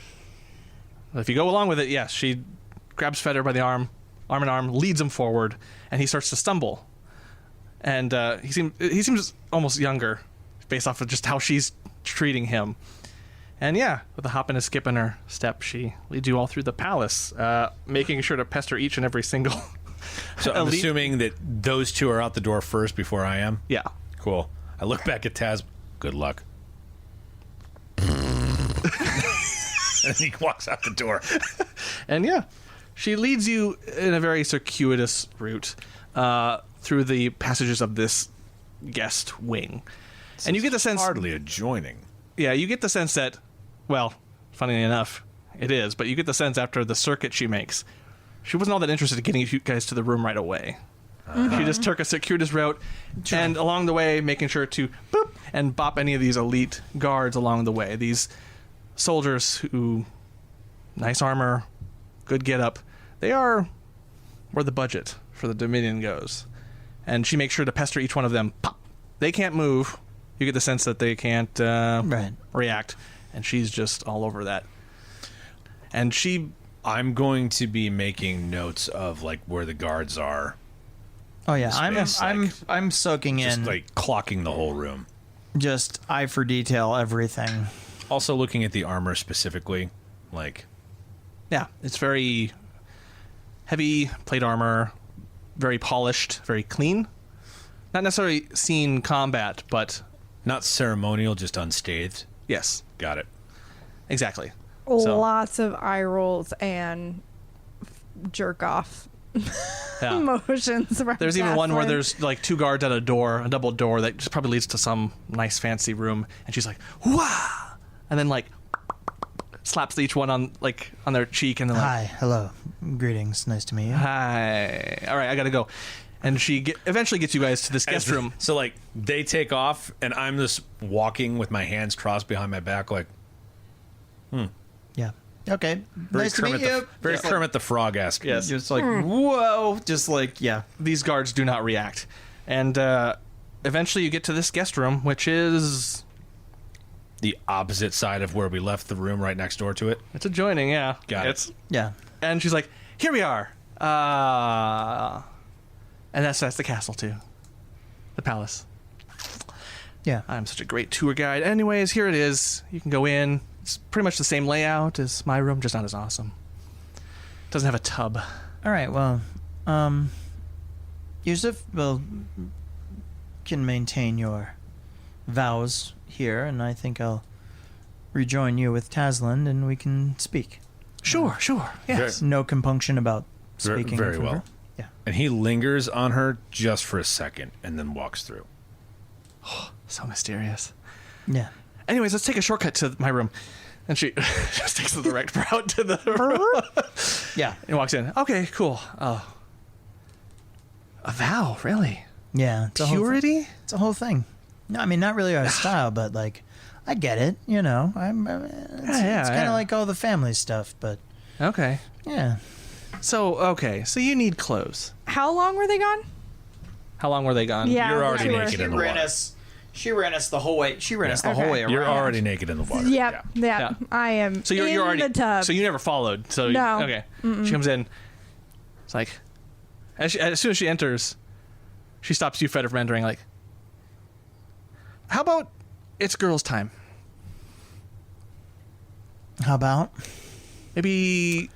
if you go along with it, yes, she grabs Fetter by the arm in arm, leads him forward, and he starts to stumble. And he seems almost younger, based off of just how she's treating him. And yeah, with a hop and a skip in her step, she leads you all through the palace, making sure to pester each and every single.
So I'm assuming that those two are out the door first before I am?
Yeah.
Cool. I look back at Taz. Good luck. And he walks out the door.
And yeah, she leads you in a very circuitous route through the passages of this guest wing. And you get the sense...
Hardly adjoining.
Yeah, you get the sense that, well, funnily enough, it is, but you get the sense after the circuit she makes, she wasn't all that interested in getting you guys to the room right away. She just took a circuitous route, and along the way, making sure to boop and bop any of these elite guards along the way. These soldiers who, nice armor, good get-up, they are where the budget for the Dominion goes. And she makes sure to pester each one of them. Pop! They can't move. You get the sense that they can't react. And she's just all over that. And
I'm going to be making notes of like where the guards are.
Oh yeah,
Space,
I'm soaking
Just
in.
like clocking the whole room.
Just eye for detail, everything.
Also looking at the armor specifically, like...
Yeah, it's very heavy plate armor, very polished, very clean. Not necessarily seen combat, but...
Not ceremonial, just unscathed.
Yes.
Got it.
Exactly.
Lots of eye rolls and jerk off
Yeah.
motions.
There's even one where
Catherine.
there's like two guards at a door, a double door that just probably leads to some nice fancy room, and she's like, "Wah!" and then like slaps each one on their cheek, and then like,
Hi, hello, greetings, nice to meet you.
"Hi, all right, I gotta go." And she eventually gets you guys to this guest room.
So like they take off, and I'm just walking with my hands crossed behind my back, like
Yeah. Okay.
very
Nice to meet
Kermit
you.
very Kermit the Frog-esque.
Yes.
Just like whoa, just like yeah.
These guards do not react, and eventually you get to this guest room, which is
The opposite side of where we left the room, right next door to it.
it's adjoining. Yeah,
Got it.
Yeah.
And she's like, "Here we are," and that's the castle too, the palace.
Yeah.
I'm such a great tour guide. Anyways, here it is. You can go in. It's pretty much the same layout as my room, just not as awesome. Doesn't have a tub.
All right. Well, Yusuf can maintain your vows here, and I think I'll rejoin you with Tasland, and we can speak.
Sure. Yes.
No compunction about speaking.
Very
with her.
well.
Yeah.
And he lingers on her just for a second and then walks through.
So mysterious.
Yeah.
Anyways, let's take a shortcut to my room. And she just takes the direct route to the room.
Yeah.
And walks in. Okay, cool. Oh. A vow, really?
Yeah. It's a whole thing.
Purity?
It's a whole thing. No, I mean, not really our style, but like, I get it. You know, it's kind of like all the family stuff, but
Okay.
yeah.
So you need clothes.
How long were they gone?
How long were they gone?
Yeah,
You're already
they were.
naked in the water.
She ran us the whole way. She ran us the whole
Okay.
way around.
You're already naked in the water.
Yep.
Yeah.
I am.
So you're
in
already
the tub.
So you never followed. So
No.
Okay. She comes in. It's like as soon as she enters, she stops you, Fetter, from entering. Like, how about it's girls' time?
How about?
Maybe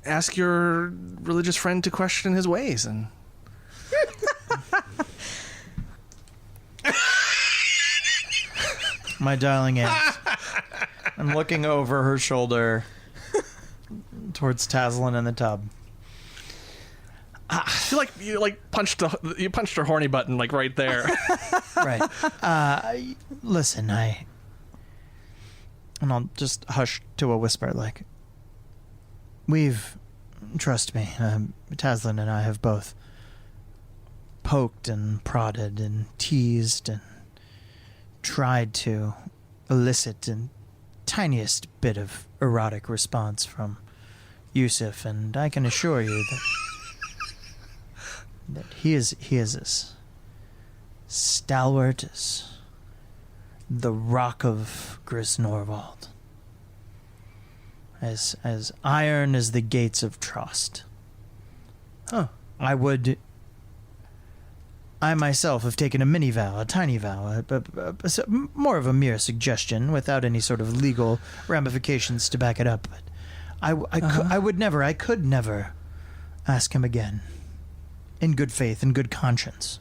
ask your religious friend to question his ways and.
My darling aunt. I'm looking over her shoulder towards Taslan in the tub.
You punched her horny button like right there.
Right. Listen, and I'll just hush to a whisper, like, trust me, Taslin and I have both poked and prodded and teased and tried to elicit a tiniest bit of erotic response from Yusuf, and I can assure you that he is as stalwart as the rock of Grisnorvald, as iron as the gates of Trost.
Huh.
I myself have taken a mini vow, a tiny vow, more of a mere suggestion without any sort of legal ramifications to back it up. But I could never ask him again, in good faith and good conscience,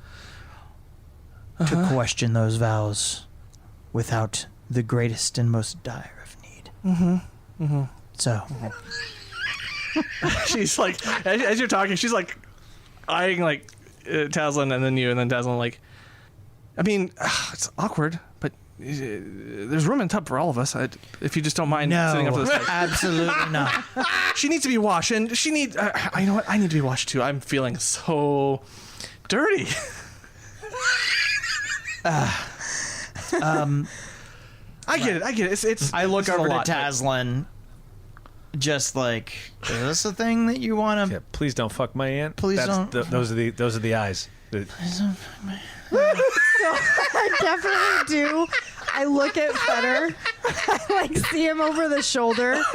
to question those vows without the greatest and most dire of need. So.
She's like, as you're talking, she's like eyeing like Taslin and then you, and then Taslin like, I mean, it's awkward, but there's room in the tub for all of us. If you just don't mind sitting up for this.
Absolutely not.
She needs to be washed, and you know what? I need to be washed too. I'm feeling so dirty. I get it. It's.
I look
it's
over
a
to
lot,
Taslin, just like, is this a thing that you want to?
Yeah, please don't fuck my aunt.
Please don't.
Those are the eyes.
Please don't fuck my.
I definitely do. I look at Fetter. I like see him over the shoulder, and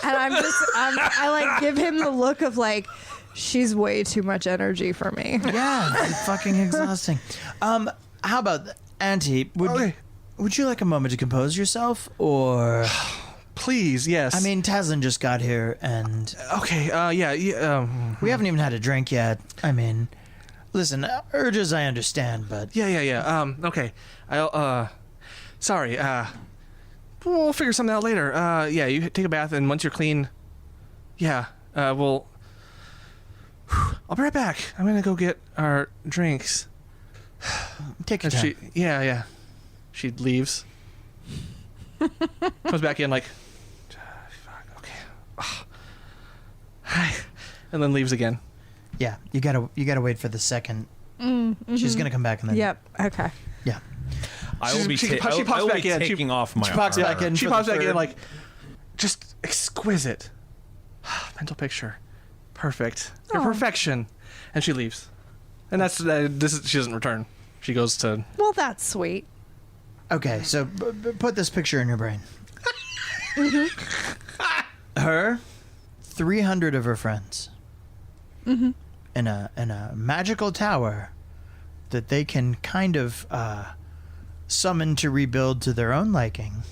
I like give him the look of like, she's way too much energy for me.
Yeah, it's fucking exhausting. How about Auntie? Would you like a moment to compose yourself, or?
Please, yes.
I mean, Taslin just got here, and
okay. Yeah.
We haven't even had a drink yet. I mean, listen, urges I understand, but
Yeah. Okay. Sorry. We'll figure something out later. Yeah. You take a bath, and once you're clean, yeah. I'll be right back. I'm gonna go get our drinks.
take your time.
Yeah. She leaves. Comes back in like, okay. Hi. And then leaves again.
Yeah, you gotta wait for the second. She's gonna come back and then.
Yep. Okay.
Yeah.
I will be taking off my.
She pops back in. She
for
pops
the
back in
third.
like, just exquisite. Mental picture, perfect. Your perfection, and she leaves. And that's she doesn't return. She goes to.
Well, that's sweet.
Okay, so put this picture in your brain. Her, 300 of her friends, in a magical tower that they can kind of summon to rebuild to their own liking,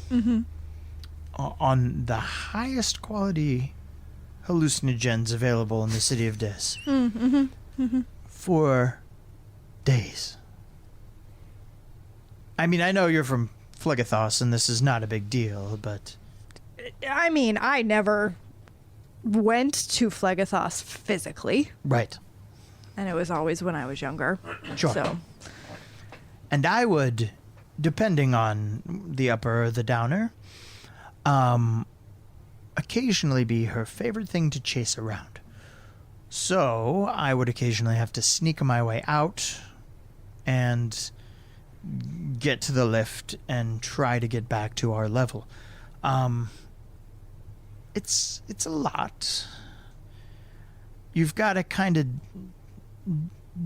on the highest quality hallucinogens available in the city of Dayz, for days. I mean, I know you're from Phlegethos, and this is not a big deal, but...
I mean, I never went to Phlegethos physically.
Right.
And it was always when I was younger.
Sure.
So.
And I would, depending on the upper or the downer, occasionally be her favorite thing to chase around. So I would occasionally have to sneak my way out and get to the lift and try to get back to our level. It's a lot. You've got to kind of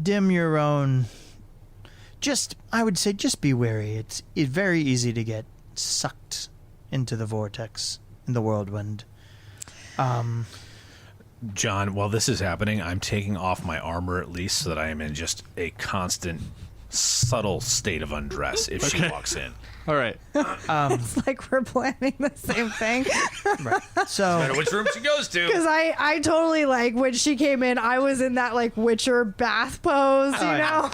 dim your own. I would say, just be wary. It's very easy to get sucked into the vortex in the whirlwind.
John, while this is happening, I'm taking off my armor at least so that I am in just a constant, subtle state of undress if she walks in.
All right.
It's like we're planning the same thing.
Right.
No
So
matter which room she goes to.
Because I totally, like, when she came in, I was in that, like, Witcher bath pose, you know?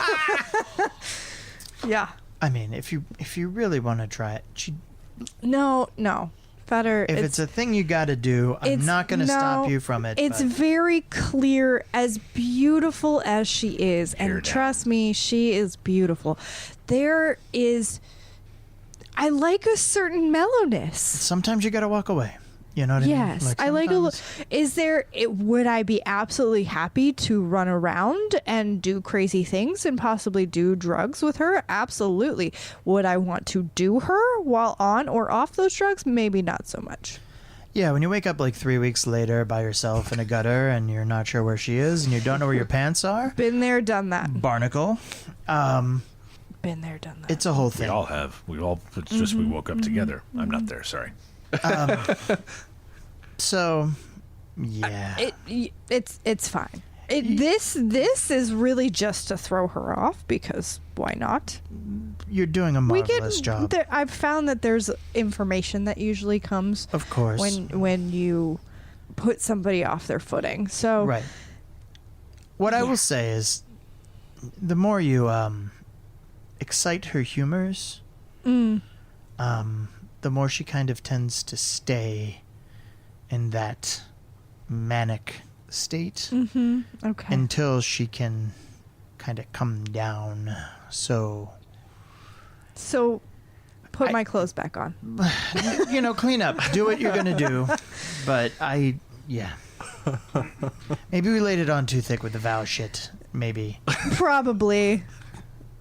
Yeah.
I mean, if you really want to try it,
No. Fetter,
If it's a thing you got to do, I'm not going to stop you from it.
It's
but
very clear, as beautiful as she is, and trust me, she is beautiful. There is, I like a certain mellowness.
Sometimes you got to walk away. You know what I mean?
Yes, I like a. Would I be absolutely happy to run around and do crazy things and possibly do drugs with her? Absolutely. Would I want to do her while on or off those drugs? Maybe not so much.
Yeah, when you wake up like 3 weeks later by yourself in a gutter and you're not sure where she is and you don't know where your pants are.
Been there, done that.
Barnacle.
Been there, done that.
It's a whole thing.
We all have. It's just we woke up together. I'm not there, sorry.
So, yeah.
It's fine. This is really just to throw her off, because why not?
You're doing a marvelous job.
I've found that there's information that usually comes,
of course,
when you put somebody off their footing. So
right. What I will say is, the more you excite her humors, the more she kind of tends to stay in that manic state
okay,
until she can kind of come down. So
put my clothes back on.
Clean up, do what you're gonna do. But maybe we laid it on too thick with the vow shit. Maybe
Probably.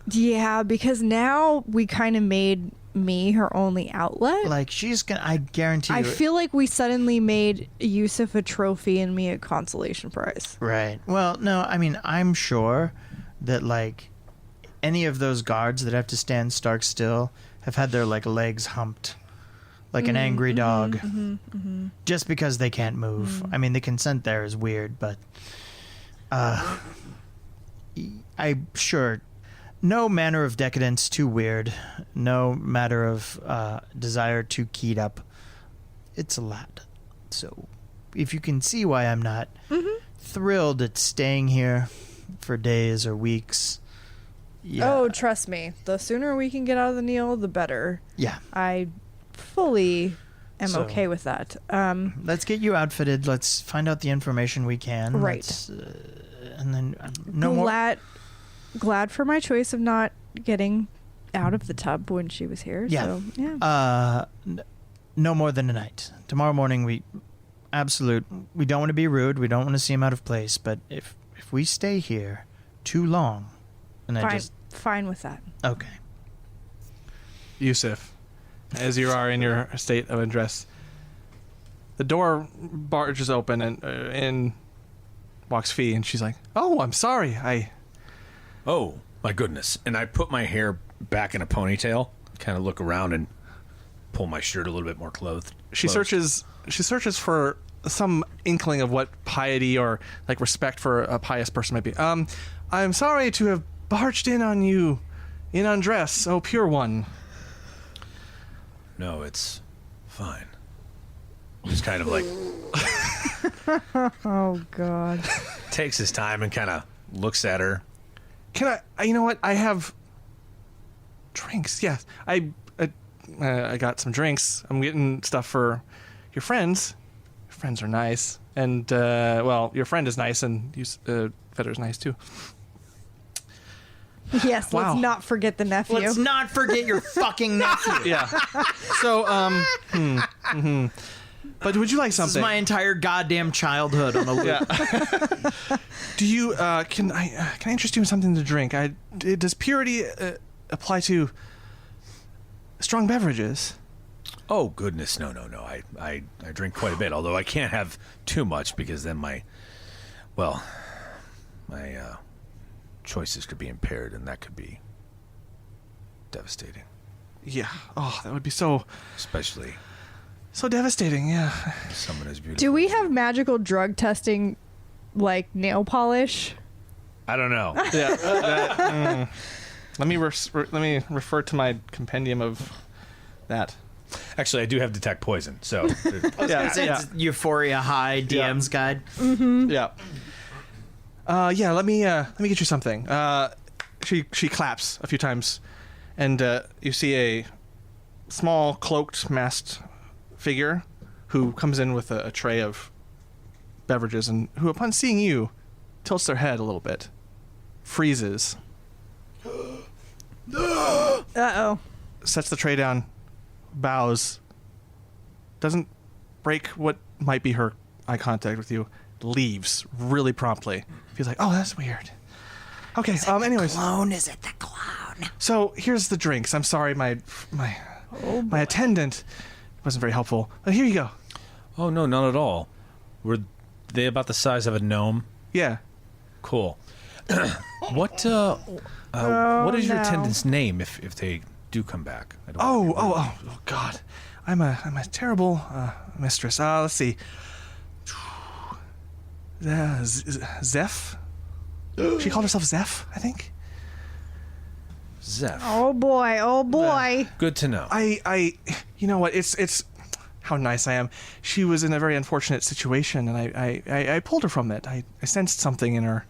Yeah, because now we kind of made me her only outlet.
like she's gonna. I guarantee you.
I feel like we suddenly made Yusuf a trophy and me a consolation prize.
Right. Well, no, I mean, I'm sure that, like, any of those guards that have to stand stark still have had their, like, legs humped like an angry dog just because they can't move. I mean, the consent there is weird, but I'm sure no manner of decadence too weird, no matter of desire too keyed up. It's a lot. So if you can see why I'm not thrilled at staying here for days or weeks. Yeah.
Oh, trust me. The sooner we can get out of the Neil, the better.
Yeah.
I fully am okay with that.
Let's get you outfitted. Let's find out the information we can.
Right.
And then more.
Glad for my choice of not getting out of the tub when she was here.
Yeah.
So, yeah.
No more than a night. Tomorrow morning, we don't want to be rude. We don't want to seem out of place. But if we stay here too long, and
fine with that.
Okay.
Yusuf, as you are in your state of undress, the door barges open and in walks Fee, and she's like, "Oh, I'm sorry.
Oh, my goodness." And I put my hair back in a ponytail, kind of look around and pull my shirt a little bit more clothed.
She searches for some inkling of what piety or like respect for a pious person might be. I'm sorry to have barged in on you in undress, oh pure one.
No, it's fine. Just kind of like
Oh, God.
takes his time and kind of looks at her.
Can I? You know what? I have drinks. Yes, I got some drinks. I'm getting stuff for your friends. Your friends are nice, and well, your friend is nice, and Fetter's nice too.
Yes,
Wow.
let's not forget the nephew.
Let's not forget your fucking nephew.
Yeah. So, But would you like something?
This is my entire goddamn childhood on a loop.
Yeah. Do you? Can I interest you in something to drink? Does purity apply to strong beverages?
Oh goodness, no. I drink quite a bit, although I can't have too much because then my choices could be impaired, and that could be devastating.
Yeah. Oh, that would be so devastating. Yeah.
Someone as beautiful.
Do we have magical drug testing, like nail polish?
I don't know.
Yeah. Let me refer to my compendium of that.
Actually, I do have detect poison, so
It's Euphoria High DM's guide.
Yeah. Let me get you something. She claps a few times, and you see a small, cloaked, masked figure who comes in with a tray of beverages and who, upon seeing you, tilts their head a little bit, freezes,
Uh-oh.
sets the tray down, bows, doesn't break what might be her eye contact with you, leaves really promptly. Feels like, oh, that's weird. Okay, anyways.
Clone? Is it the clown?
So here's the drinks. I'm sorry, my attendant wasn't very helpful. But here you go.
Oh, no, not at all. Were they about the size of a gnome?
Yeah.
Cool. What is your
no.
attendant's name if they do come back? I don't
Oh, God. I'm a terrible mistress. Let's see. Zeph? She called herself Zeph, I think.
Zeph.
Oh boy.
Good to know.
You know what? It's how nice I am. She was in a very unfortunate situation, and I pulled her from it. I sensed something in her,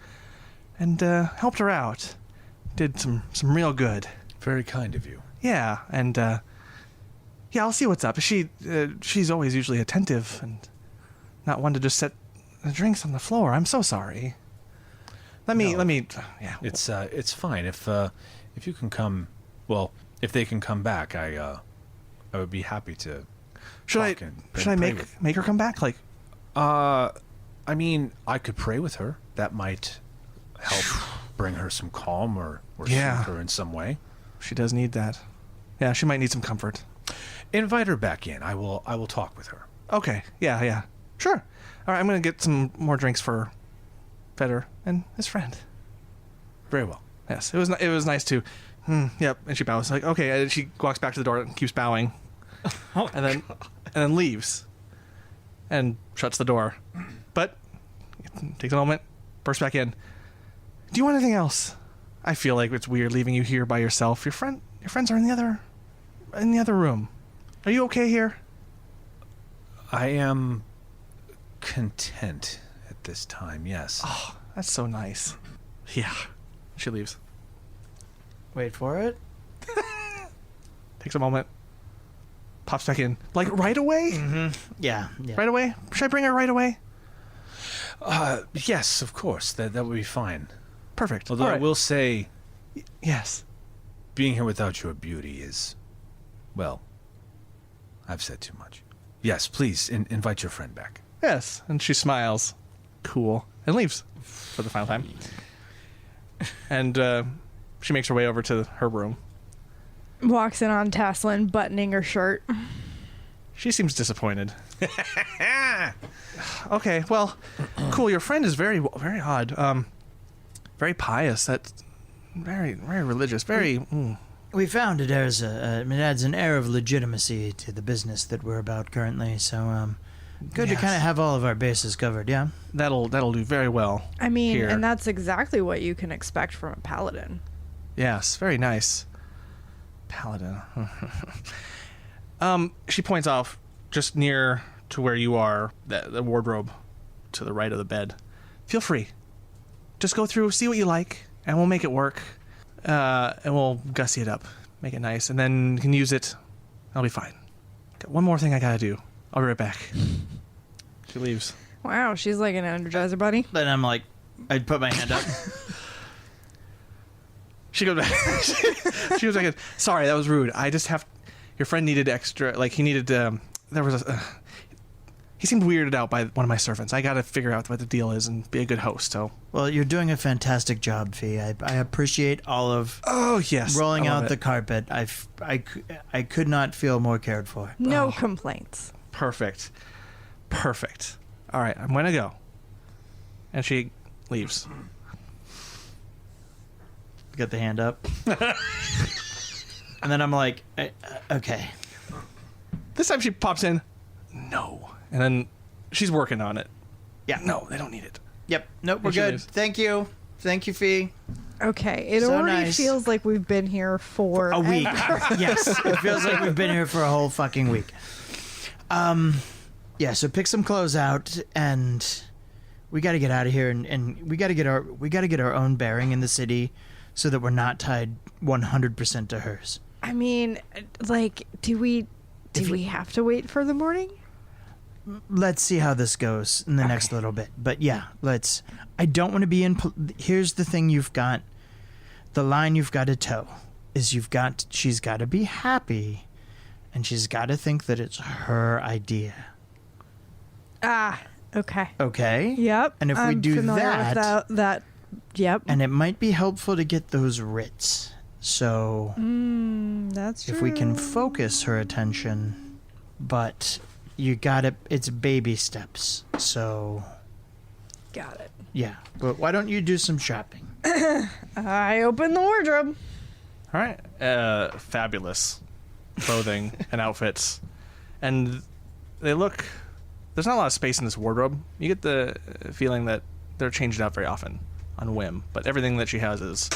and helped her out. Did some real good.
Very kind of you.
Yeah, and yeah, I'll see what's up. She's always usually attentive and not one to just set the drinks on the floor. I'm so sorry. Let me. Yeah,
It's fine if you can come. Well, if they can come back, I would be happy to.
Should I make her come back? Like,
I mean, I could pray with her. That might help bring her some calm or
Yeah.
soothe her in some way.
she does need that. Yeah, she might need some comfort.
Invite her back in. I will talk with her.
Okay. Yeah. Sure. All right, I'm gonna get some more drinks for Fetter and his friend.
Very well.
Yes, it was nice to. Yep. And she bows like, okay. And she walks back to the door and keeps bowing, and then leaves, and shuts the door. But takes a moment, bursts back in. Do you want anything else? I feel like it's weird leaving you here by yourself. Your friends are in the other room. Are you okay here?
I am content at this time. Yes.
Oh, that's so nice. Yeah. She leaves.
Wait for it.
Takes a moment. Pops back in. Like right away?
Mm-hmm. Yeah.
Right away? Should I bring her right away?
Yes, of course. That would be fine.
Perfect.
Although
All
I
right.
will say,
Yes.
being here without your beauty is, well, I've said too much. Yes, please invite your friend back.
Yes. And she smiles. Cool. And leaves for the final time. And she makes her way over to her room.
Walks in on Tasslin, buttoning her shirt.
She seems disappointed. Okay, well, cool. Your friend is very, very odd. Very pious. That's very, very religious. Very.
We found it as it adds an air of legitimacy to the business that we're about currently. So, good to
Yes.
kind of have all of our bases covered. Yeah.
That'll do very well.
I mean,
Here.
and that's exactly what you can expect from a paladin.
Yes, very nice. Paladin. She points off just near to where you are, the wardrobe to the right of the bed. Feel free. Just go through, see what you like, and we'll make it work. And we'll gussy it up, make it nice, and then you can use it. I'll be fine. Got one more thing I gotta do. I'll be right back. She leaves.
Wow, she's like an Energizer bunny.
Then I'm like, I'd put my hand up.
She goes back. She goes back in. Sorry, that was rude. I just have. Your friend needed extra. Like he needed. There was a. He seemed weirded out by one of my servants. I got to figure out what the deal is and be a good host. So.
Well, you're doing a fantastic job, Fee. I appreciate all of
Oh yes.
rolling
I love
out the
it.
carpet. I could not feel more cared for.
No complaints.
Perfect. All right, I'm gonna go. And she leaves.
Get the hand up. And then I'm like, okay.
This time she pops in. No. And then she's working on it.
Yeah.
No, they don't need it.
Yep. Nope, we're
And she
good.
leaves.
Thank you, Fee.
Okay, it
So
already
nice.
feels like we've been here for
A week. Yes. It feels like we've been here for a whole fucking week. Yeah, so pick some clothes out and we got to get out of here and we got to get our own bearing in the city so that we're not tied 100% to hers.
I mean, like, do we Do we have to wait for the morning?
Let's see how this goes in the next little bit. But yeah, I don't want to be in. Here's the thing you've got. The line you've got to toe is she's got to be happy, and she's got to think that it's her idea.
Okay.
Okay?
Yep.
And if we
I'm
do
familiar with that, yep.
And it might be helpful to get those writs. So
That's true.
if we can focus her attention, but it's baby steps. So
Got it.
yeah. But why don't you do some shopping?
I open the wardrobe.
All right. Fabulous clothing and outfits. And they look... There's not a lot of space in this wardrobe. You get the feeling that they're changed out very often on whim. But everything that she has is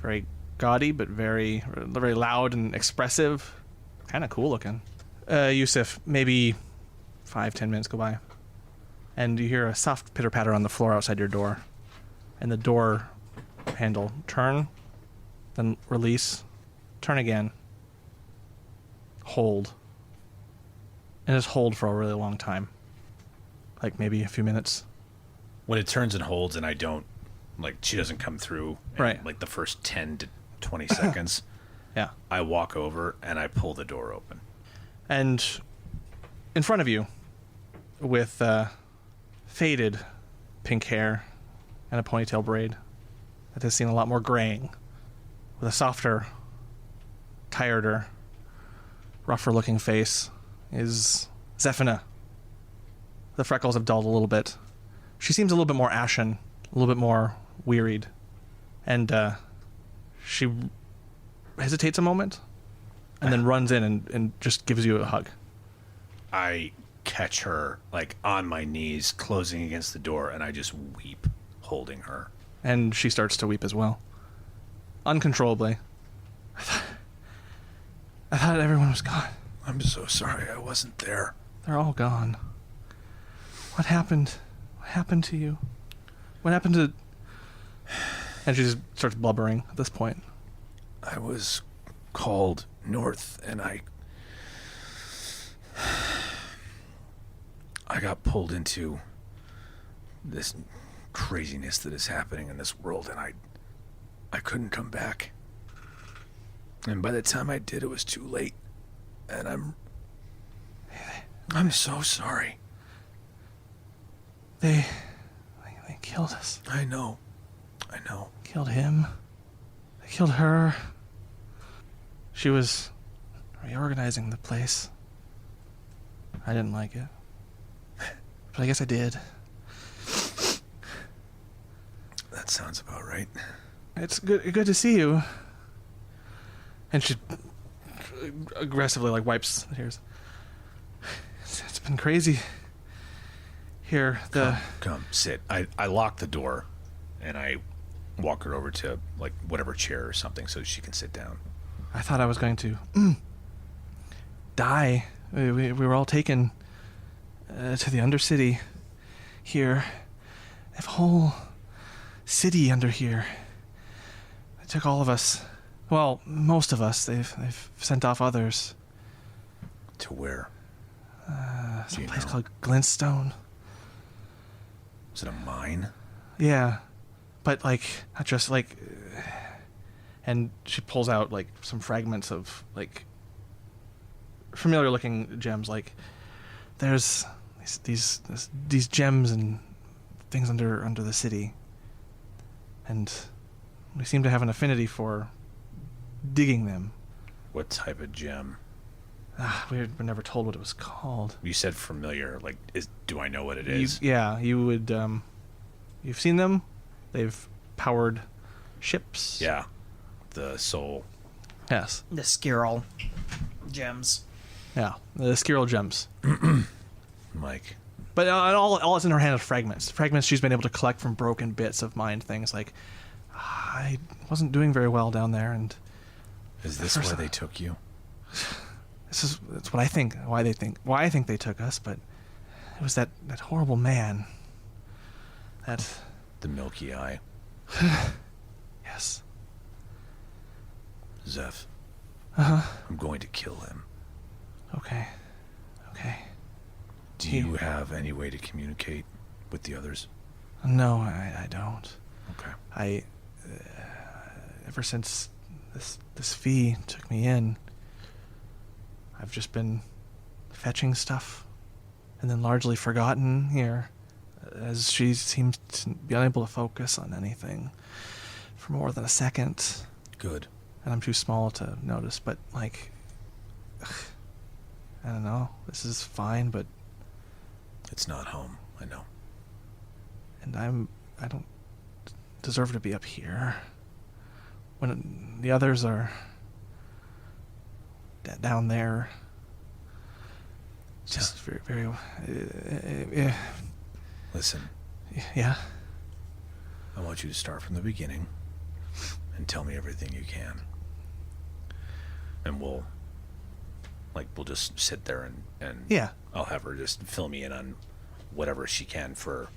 very gaudy, but very, very loud and expressive. Kind of cool looking. Yusuf, maybe 5-10 minutes go by. And you hear a soft pitter-patter on the floor outside your door. And the door handle turn, then release, turn again, hold. And just hold for a really long time. Like maybe a few minutes.
When it turns and holds and I don't, like, she doesn't come through in,
Right.
like, the first 10 to 20 seconds,
Yeah.
I walk over and I pull the door open.
And in front of you, with faded pink hair and a ponytail braid that has seen a lot more graying, with a softer, tireder, rougher-looking face, is Zephina. The freckles have dulled a little bit. She seems a little bit more ashen, a little bit more wearied. And she hesitates a moment and then runs in and just gives you a hug.
I catch her, like, on my knees, closing against the door, and I just weep, holding her.
And she starts to weep as well. Uncontrollably. I thought everyone was gone.
I'm so sorry I wasn't there.
They're all gone. What happened? What happened to you? What happened to... And she just starts blubbering at this point.
I was called north, and I got pulled into this craziness that is happening in this world, and I couldn't come back. And by the time I did, it was too late. And I'm so sorry.
They killed us.
I know.
Killed him. They killed her. She was reorganizing the place. I didn't like it. But I guess I did.
That sounds about right.
It's good to see you. And she aggressively, like, wipes the tears. It's been crazy. Here,
Come, sit. I lock the door, and I walk her over to, like, whatever chair or something so she can sit down.
I thought I was going to die. We were all taken to the Undercity here. They have a whole city under here. They took all of us. Well, most of us. They've sent off others.
To where?
Some place called Glintstone.
Is it a mine?
Yeah, but, like, not just, like... And she pulls out, like, some fragments of, like, familiar-looking gems. Like, there's these gems and things under the city. And we seem to have an affinity for digging them.
What type of gem?
We were never told what it was called.
You said familiar. Like, do I know what it is?
You would... you've seen them. They've powered ships.
Yeah. The soul.
Yes.
The Skirl gems.
Yeah. The Skirl gems.
Mike.
But all it's in her hand is fragments. Fragments she's been able to collect from broken bits of mind things. Like, I wasn't doing very well down there, and...
Is this why they took you?
That's what I think. Why I think they took us, but it was that horrible man.
The Milky Eye.
Yes.
Zeph.
Uh-huh.
I'm going to kill him.
Okay.
Do you have any way to communicate with the others?
No, I don't.
Okay.
Ever since this fee took me in, I've just been fetching stuff and then largely forgotten here, as she seems to be unable to focus on anything for more than a second.
Good.
And I'm too small to notice, but like, I don't know, this is fine, but
It's not home, I know.
and I don't deserve to be up here when the others are down there. Just very
Listen,
yeah.
I want you to start from the beginning and tell me everything you can. And we'll just sit there and
Yeah.
I'll have her just fill me in on whatever she can for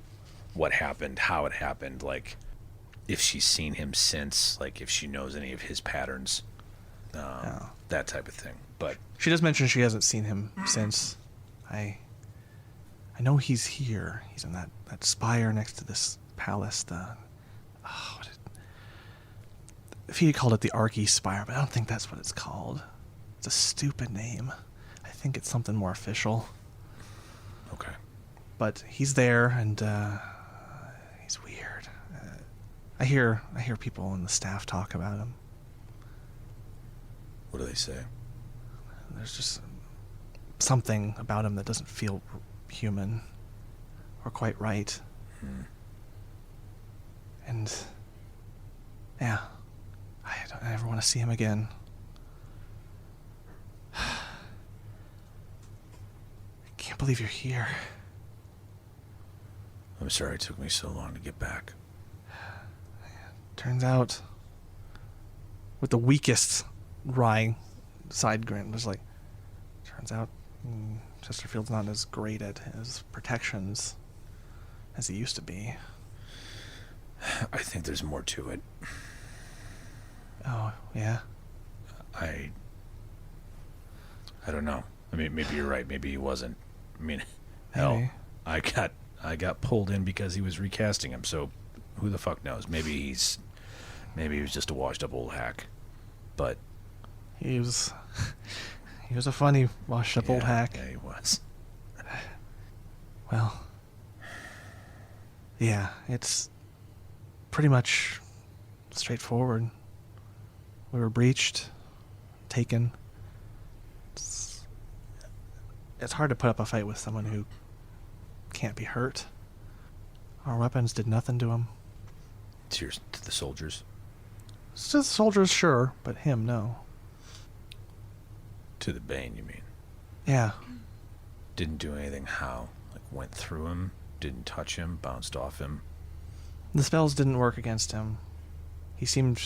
what happened, how it happened, like if she's seen him since, like if she knows any of his patterns, that type of thing. But
She does mention she hasn't seen him since. I know he's here. He's in that spire next to this palace. If he called it the Archy Spire, but I don't think that's what it's called. It's a stupid name. I think it's something more official.
okay.
But he's there, and he's weird. I hear people in the staff talk about him.
What do they say?
There's just something about him that doesn't feel human or quite right. And yeah, I never want to see him again. I can't believe you're here.
I'm sorry it took me so long to get back.
Turns out, with the weakest wry side grin, there's like, turns out Chesterfield's not as great at his protections as he used to be.
I think there's more to it.
Oh, yeah?
I don't know. I mean, maybe you're right. Maybe he wasn't. I mean, hell,
Maybe.
I got pulled in because he was recasting him. So, who the fuck knows? Maybe he was just a washed-up old hack. But
He was a funny, washed-up old hack.
Yeah, he was.
Well, yeah, it's pretty much straightforward. We were breached, taken. It's hard to put up a fight with someone who can't be hurt. Our weapons did nothing to him.
Cheers to the soldiers.
It's just soldiers, sure, but him, no.
To the Bane, you mean?
Yeah.
Didn't do anything how? Like, went through him, didn't touch him, bounced off him.
The spells didn't work against him. He seemed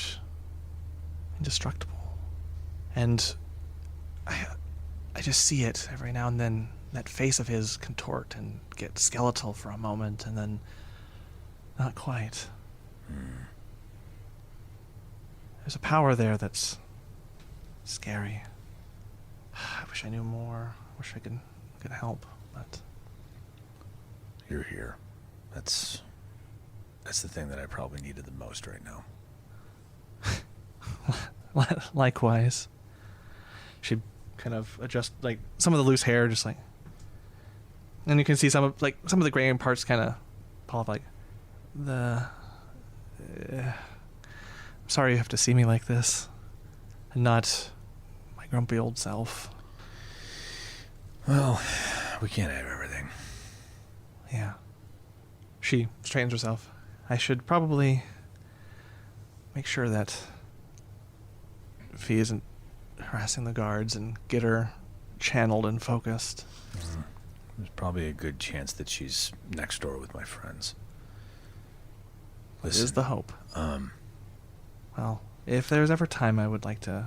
indestructible. And I just see it every now and then, that face of his contort and get skeletal for a moment, and then not quite. There's a power there that's scary. I wish I knew more. I wish I could help, but
You're here. That's the thing that I probably needed the most right now.
likewise. She kind of adjust like some of the loose hair, just like, and you can see some of the gray parts kind of pull up. Like I'm sorry you have to see me like this, and not my grumpy old self.
Well, we can't have everything.
Yeah. She straightens herself. I should probably make sure that Fee isn't harassing the guards and get her channeled and focused.
There's probably a good chance that she's next door with my friends.
This is the hope. Well, if there's ever time, I would like to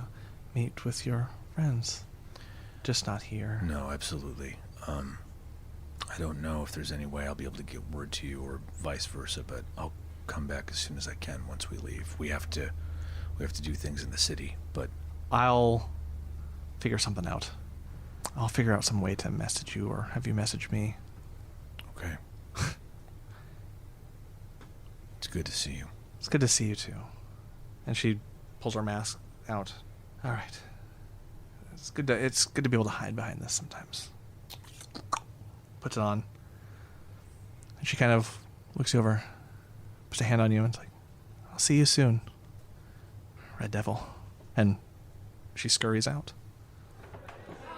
meet with your friends. Just not here.
No, absolutely. I don't know if there's any way I'll be able to get word to you or vice versa, but I'll come back as soon as I can once we leave. We have to do things in the city, but
I'll figure something out. I'll figure out some way to message you or have you message me.
Okay. It's good to see you.
It's good to see you too. And she pulls her mask out. All right. It's good to be able to hide behind this sometimes. Puts it on. And she kind of looks you over, puts a hand on you, and it's like, I'll see you soon, Red Devil. And she scurries out.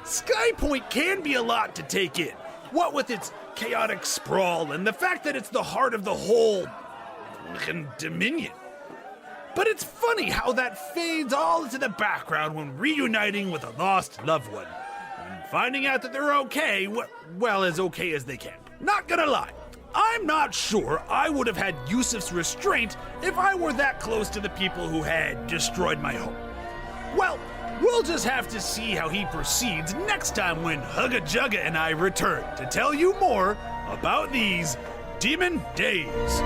Skypoint can be a lot to take in. What with its chaotic sprawl and the fact that it's the heart of the whole Dominion. But it's funny how that fades all into the background when reuniting with a lost loved one. And finding out that they're okay, well, as okay as they can. Not gonna lie, I'm not sure I would have had Yusuf's restraint if I were that close to the people who had destroyed my home. Well, we'll just have to see how he proceeds next time when Hugga Jugga and I return to tell you more about these Demon Days.